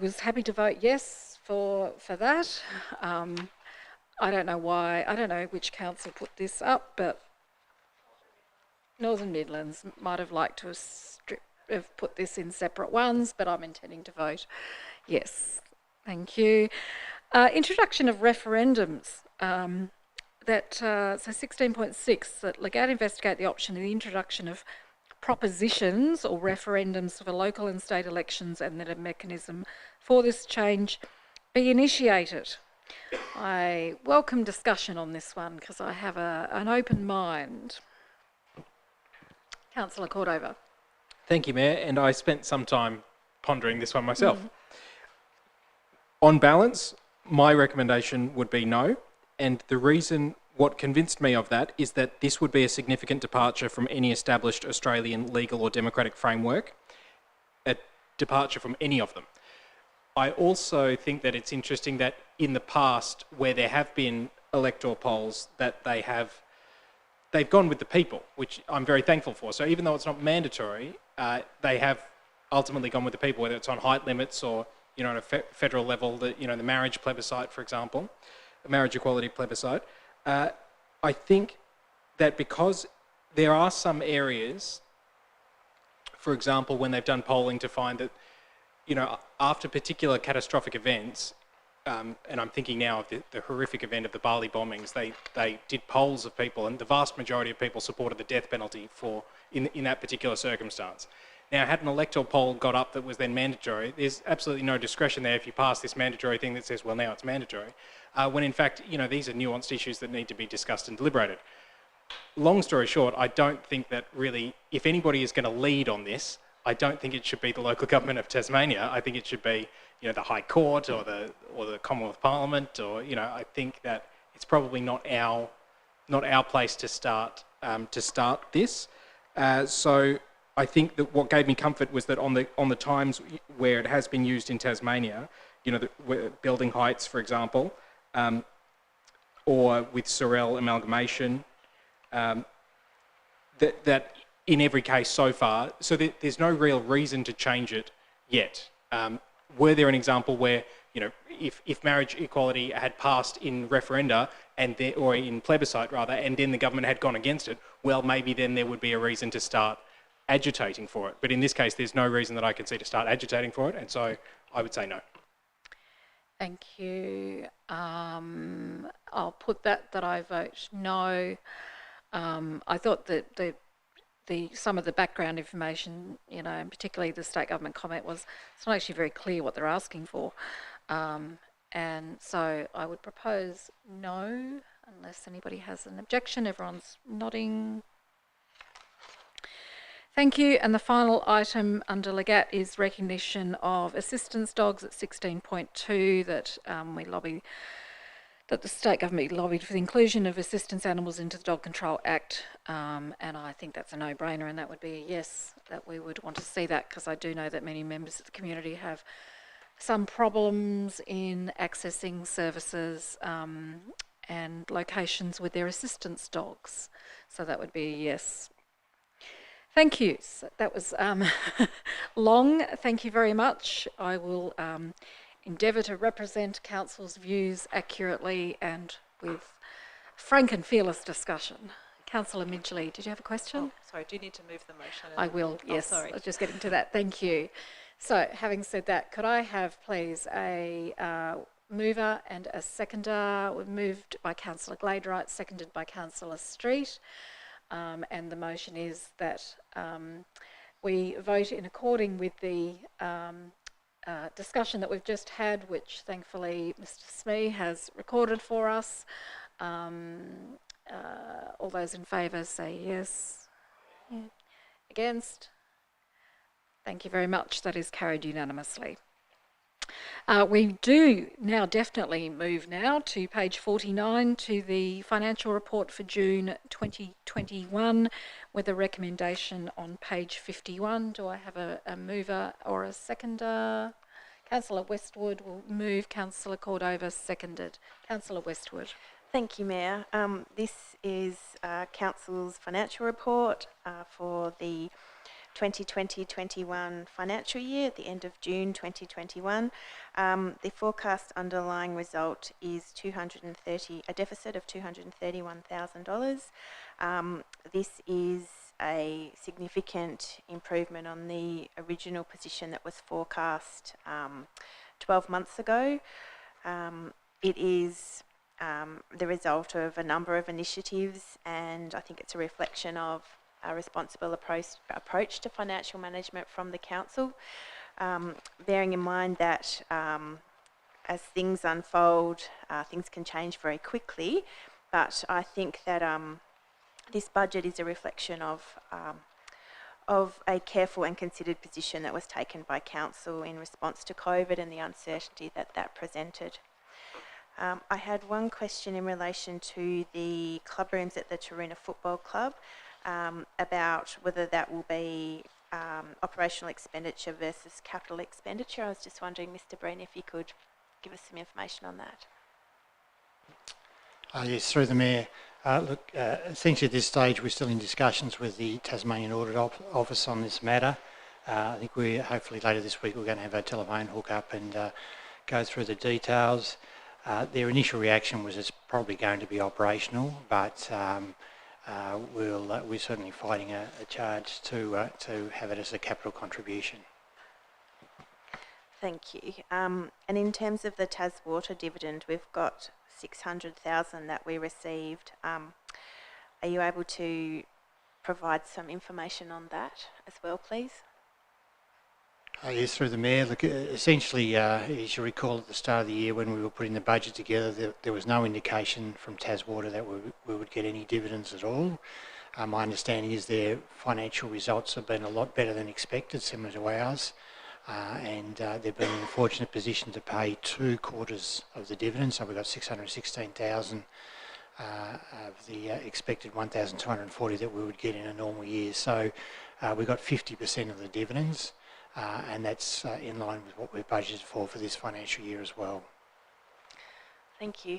was happy to vote yes for that. I don't know why, I don't know which council put this up, but Northern Midlands might have liked to have put this in separate ones, but I'm intending to vote yes. Thank you. Introduction of referendums. So 16.6, that Legat investigate the option of the introduction of propositions or referendums for local and state elections and that a mechanism for this change be initiated. I welcome discussion on this one because I have an open mind. Councillor Cordova. Thank you, Mayor, and I spent some time pondering this one myself. On balance, my recommendation would be no, and the reason, what convinced me of that, is that this would be a significant departure from any established Australian legal or democratic framework, a departure from any of them. I also think that it's interesting that in the past, where there have been electoral polls, that they've gone with the people, which I'm very thankful for. So even though it's not mandatory, they have ultimately gone with the people, whether it's on height limits or, you know, at a federal level, the marriage plebiscite, for example, marriage equality plebiscite. I think that because there are some areas, for example, when they've done polling to find that, you know, after particular catastrophic events, and I'm thinking now of the horrific event of the Bali bombings, they did polls of people, and the vast majority of people supported the death penalty in that particular circumstance. Now, had an electoral poll got up that was then mandatory, there's absolutely no discretion there if you pass this mandatory thing that says, well, now it's mandatory, when in fact, you know, these are nuanced issues that need to be discussed and deliberated. Long story short, I don't think that really, if anybody is going to lead on this, I don't think it should be the local government of Tasmania. I think it should be, you know, the High Court or the Commonwealth Parliament, or, you know, I think that it's probably not our place to start this. So I think that what gave me comfort was that on the times where it has been used in Tasmania, you know, building heights, for example, or with Sorel amalgamation, that in every case so far, so there's no real reason to change it yet. Were there an example where, you know, if marriage equality had passed in referenda or in plebiscite rather, and then the government had gone against it, well, maybe then there would be a reason to start agitating for it. But in this case, there's no reason that I can see to start agitating for it, and so I would say no. Thank you. I'll put that I vote no. I thought that some of the background information, you know, and particularly the state government comment, it's not actually very clear what they're asking for. And so I would propose no, unless anybody has an objection. Everyone's nodding. Thank you. And the final item under Legat is recognition of assistance dogs at 16.2 that that the state government lobbied for the inclusion of assistance animals into the Dog Control Act, and I think that's a no-brainer, and that would be a yes, that we would want to see that, because I do know that many members of the community have some problems in accessing services and locations with their assistance dogs, so that would be a yes. Thank you. So that was long. Thank you very much. I will endeavour to represent Council's views accurately and with frank and fearless discussion. Councillor Midgley, did you have a question? Oh, sorry, do you need to move the motion? I will, yes. Oh, sorry. I was just getting to that. Thank you. So, having said that, could I have, please, a mover and a seconder? Moved by Councillor Gladeright, seconded by Councillor Street. And the motion is that we vote in according with the discussion that we've just had, which thankfully Mr. Smee has recorded for us. All those in favour say yes. Yeah. Against? Thank you very much. That is carried unanimously. We do now definitely move now to page 49 to the financial report for June 2021 with a recommendation on page 51. Do I have a mover or a seconder? Councillor Westwood will move, Councillor Cordova seconded. Councillor Westwood. Thank you, Mayor. This is Council's financial report for the 2020-21 financial year at the end of June 2021. The forecast underlying result is a deficit of $231,000. This is a significant improvement on the original position that was forecast 12 months ago. It is the result of a number of initiatives, and I think it's a reflection of a responsible approach to financial management from the council, bearing in mind that as things unfold, things can change very quickly, but I think that this budget is a reflection of a careful and considered position that was taken by council in response to COVID and the uncertainty that presented. I had one question in relation to the club rooms at the Taroona Football Club, about whether that will be operational expenditure versus capital expenditure. I was just wondering, Mr. Breen, if you could give us some information on that. Yes, through the Mayor. Look, essentially at this stage we're still in discussions with the Tasmanian Audit Office on this matter. I think hopefully later this week we're going to have a telephone hook up and go through the details. Their initial reaction was it's probably going to be operational, but we're certainly fighting a charge to have it as a capital contribution. Thank you. And in terms of the Tas Water Dividend, we've got 600,000 that we received. Are you able to provide some information on that as well, please? Yes, through the Mayor. Look, essentially, as you recall at the start of the year when we were putting the budget together, there was no indication from Tas Water that we would get any dividends at all. My understanding is their financial results have been a lot better than expected, similar to ours. And they've been in a fortunate position to pay 2 quarters of the dividend, so we've got 616,000 of the expected 1,240 that we would get in a normal year. So we got 50% of the dividends, and that's in line with what we've budgeted for this financial year as well. Thank you.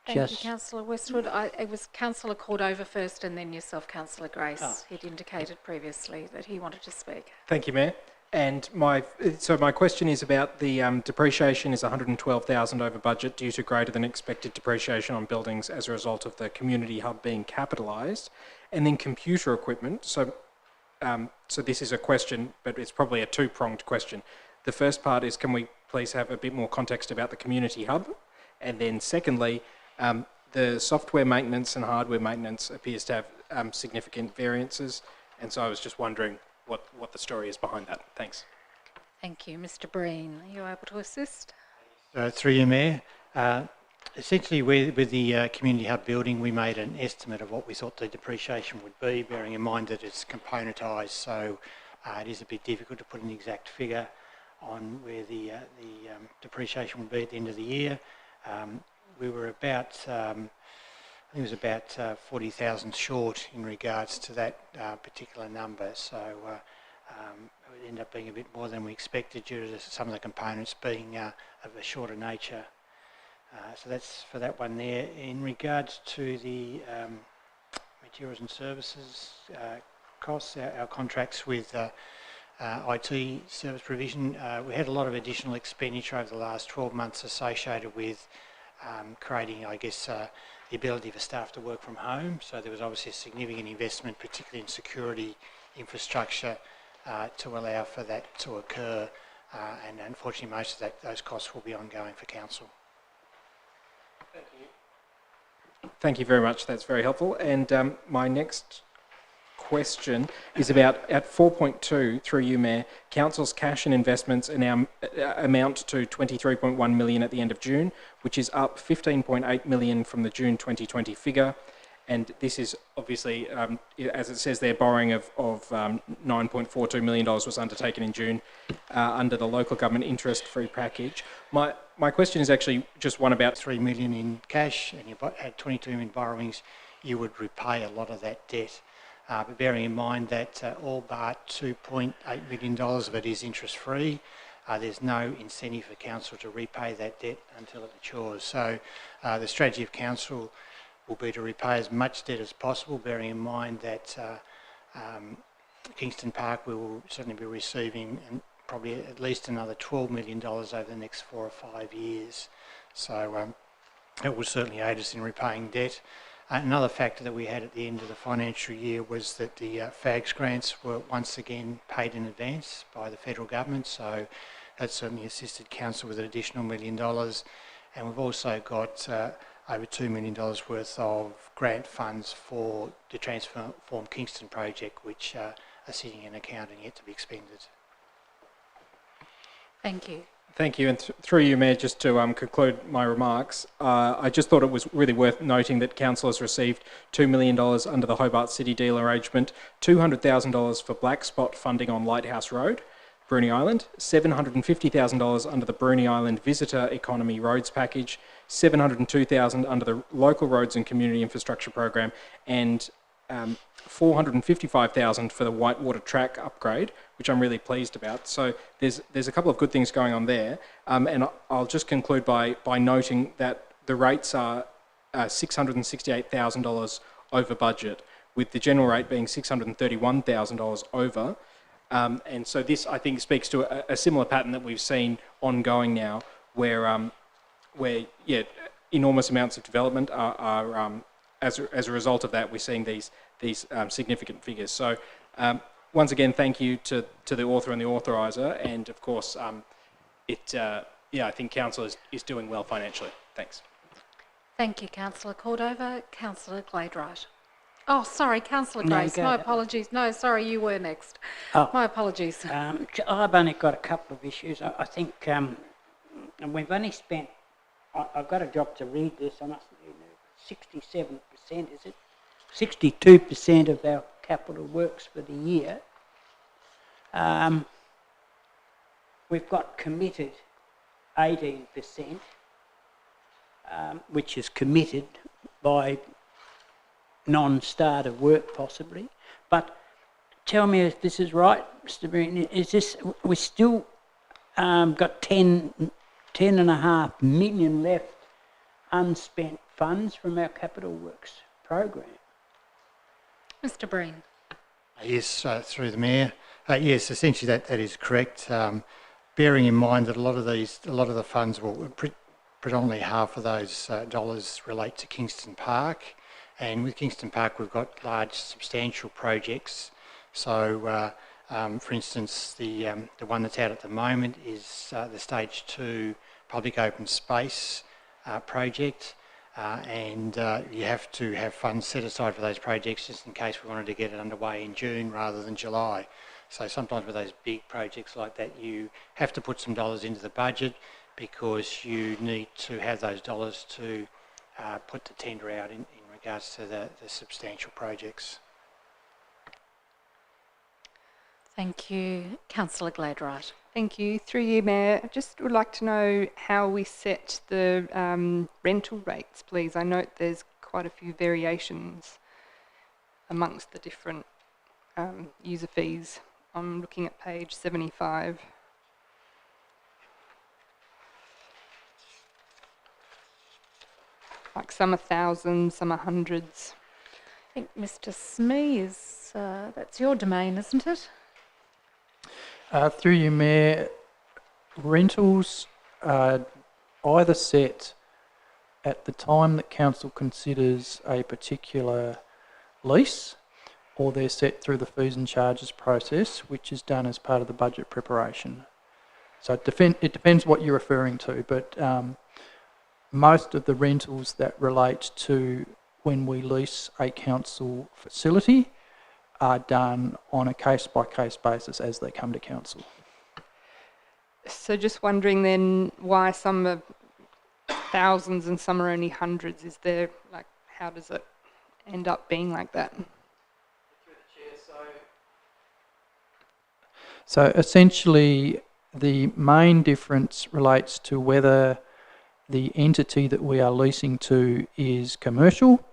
Thank you, Councillor Westwood. It was Councillor Cordova first and then yourself, Councillor Grace. Oh. He'd indicated previously that he wanted to speak. Thank you, Mayor. And my question is about the depreciation is 112,000 over budget due to greater than expected depreciation on buildings as a result of the community hub being capitalised, and then computer equipment. So this is a question, but it's probably a two-pronged question. The first part is, can we please have a bit more context about the community hub? And then secondly, the software maintenance and hardware maintenance appears to have significant variances, and so I was just wondering what the story is behind that. Thanks. Thank you. Mr. Breen, are you able to assist? Through you, Mayor. Essentially, with the community hub building, we made an estimate of what we thought the depreciation would be, bearing in mind that it's componentised, so it is a bit difficult to put an exact figure on where the depreciation would be at the end of the year. We were about, I think it was about 40,000 short in regards to that particular number, so it would end up being a bit more than we expected due to some of the components being of a shorter nature. So that's for that one there. In regards to the materials and services costs, our contracts with IT service provision, we had a lot of additional expenditure over the last 12 months associated with creating, I guess, the ability for staff to work from home. So there was obviously a significant investment, particularly in security infrastructure, to allow for that to occur. And unfortunately, most of those costs will be ongoing for council. Thank you. Thank you very much. That's very helpful. And my next question is about at 4.2, through you, Mayor, Council's cash and investments are now amount to 23.1 million at the end of June, which is up 15.8 million from the June 2020 figure. And this is obviously, as it says there, borrowing of $9.42 million was undertaken in June under the local government interest-free package. My question is actually just one about 3 million in cash, and you had 22 million in borrowings, you would repay a lot of that debt. But bearing in mind that all but $2.8 million of it is interest-free, there's no incentive for council to repay that debt until it matures. So the strategy of council will be to repay as much debt as possible, bearing in mind that Kingston Park will certainly be receiving probably at least another $12 million over the next 4 or 5 years. So it will certainly aid us in repaying debt. Another factor that we had at the end of the financial year was that the FAGS grants were once again paid in advance by the federal government, so that certainly assisted council with an additional $1 million. And we've also got over $2 million worth of grant funds for the Transform Kingston project, which are sitting in account and yet to be expended. Thank you. Thank you. And through you, Mayor, just to conclude my remarks, I just thought it was really worth noting that council has received $2 million under the Hobart City deal arrangement, $200,000 for black spot funding on Lighthouse Road, Bruny Island, $750,000 under the Bruny Island Visitor Economy Roads Package, $702,000 under the Local Roads and Community Infrastructure Program, and $455,000 for the Whitewater Track upgrade, which I'm really pleased about. So there's a couple of good things going on there. And I'll just conclude by noting that the rates are $668,000 over budget, with the general rate being $631,000 over. And so this, I think, speaks to a similar pattern that we've seen ongoing now, where enormous amounts of development are as a result of that, we're seeing these significant figures. So once again, thank you to the author and the authoriser, and of course, I think council is doing well financially. Thanks. Thank you, Councillor Cordova. Councillor Gladwright. Oh, sorry, Councillor No, Grace. go My ahead. apologies. No, sorry, you were next. Oh. My apologies. I've only got a couple of issues. I think, and we've only spent, I've got a job to read this, I must 67%, is it? 62% of our capital works for the year. We've got committed 18%, which is committed by non-starter work possibly. But tell me if this is right, Mr. Breen, is this, we still got 10.5 million left unspent funds from our capital works program? Mr. Breen. Yes, through the Mayor. Yes, essentially that is correct. Bearing in mind that a lot of the funds, well, predominantly half of those dollars relate to Kingston Park, and with Kingston Park we've got large, substantial projects. So, for instance, the one that's out at the moment is the Stage 2 Public Open Space project. And you have to have funds set aside for those projects just in case we wanted to get it underway in June rather than July. So sometimes with those big projects like that, you have to put some dollars into the budget because you need to have those dollars to put the tender out in regards to the substantial projects. Thank you. Councillor Gladwright. Thank you. Through you, Mayor, I just would like to know how we set the rental rates, please. I note there's quite a few variations amongst the different user fees. I'm looking at page 75. Like some are thousands, some are hundreds. I think Mr. Smee is, that's your domain, isn't it? Through you, Mayor, rentals are either set at the time that council considers a particular lease, or they're set through the fees and charges process, which is done as part of the budget preparation. So it depends what you're referring to, but most of the rentals that relate to when we lease a council facility are done on a case-by-case basis as they come to council. So just wondering then why some are thousands and some are only hundreds. Is there, like, how does it end up being like that? So essentially the main difference relates to whether the entity that we are leasing to is commercial,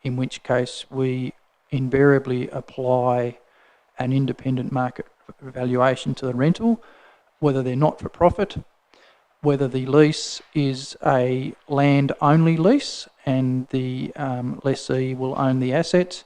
in which case we invariably apply an independent market valuation to the rental, whether they're not-for-profit, whether the lease is a land-only lease and the lessee will own the assets,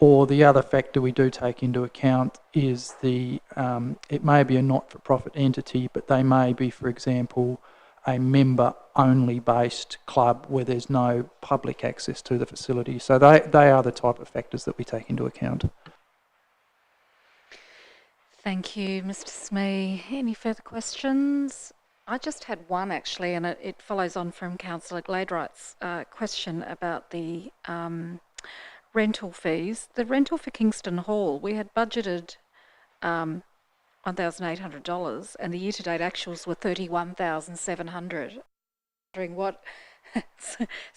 or the other factor we do take into account is it may be a not-for-profit entity, but they may be, for example, a member-only based club where there's no public access to the facility. So they are the type of factors that we take into account. Thank you, Mr. Smee. Any further questions? I just had one actually, and it follows on from Councillor Gladwright's question about the rental fees. The rental for Kingston Hall, we had budgeted $1,800 and the year-to-date actuals were $31,700. Wondering what it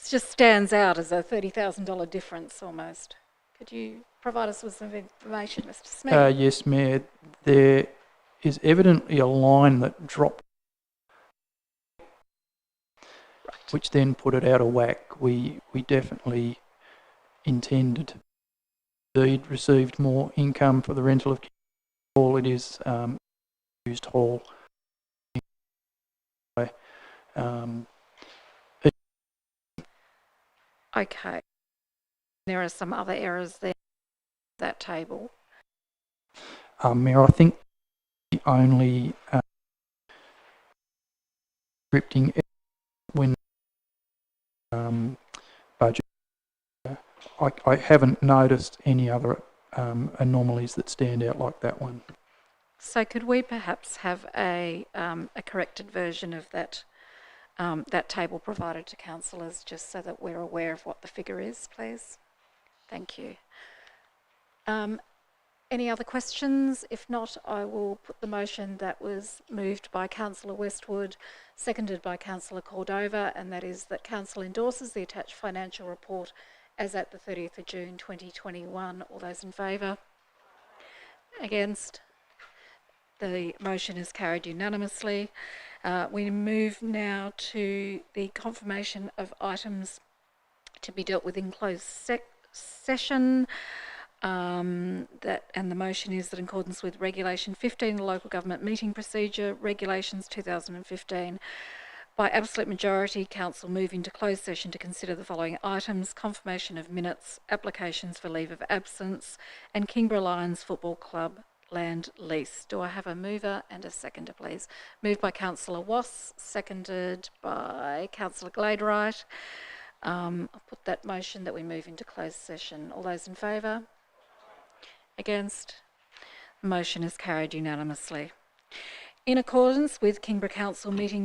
just stands out as a $30,000 difference almost. Could you provide us with some information, Mr. Smith? Yes, Mayor. There is evidently a line that dropped, which then put it out of whack. We definitely intended, indeed received more income for the rental of hall. It is used hall. Okay. There are some other errors there in that table. Mayor, I think the only scripting when budget, I haven't noticed any other anomalies that stand out like that one. So could we perhaps have a corrected version of that that table provided to councillors, just so that we're aware of what the figure is, please? Thank you. Any other questions? If not, I will put the motion that was moved by Councillor Westwood, seconded by Councillor Cordova, and that is that Council endorses the attached financial report as at the 30th of June 2021. All those in favour? Against? The motion is carried unanimously. We move now to the confirmation of items to be dealt with in closed session. And the motion is that in accordance with Regulation 15, the Local Government Meeting Procedure, Regulations 2015, by absolute majority, Council move into closed session to consider the following items: confirmation of minutes, applications for leave of absence, and Kingborough Lions Football Club land lease. Do I have a mover and a seconder, please? Moved by Councillor Wass, seconded by Councillor Gladeright. I'll put that motion that we move into closed session. All those in favour? Against? The motion is carried unanimously. In accordance with Kingborough Council meetings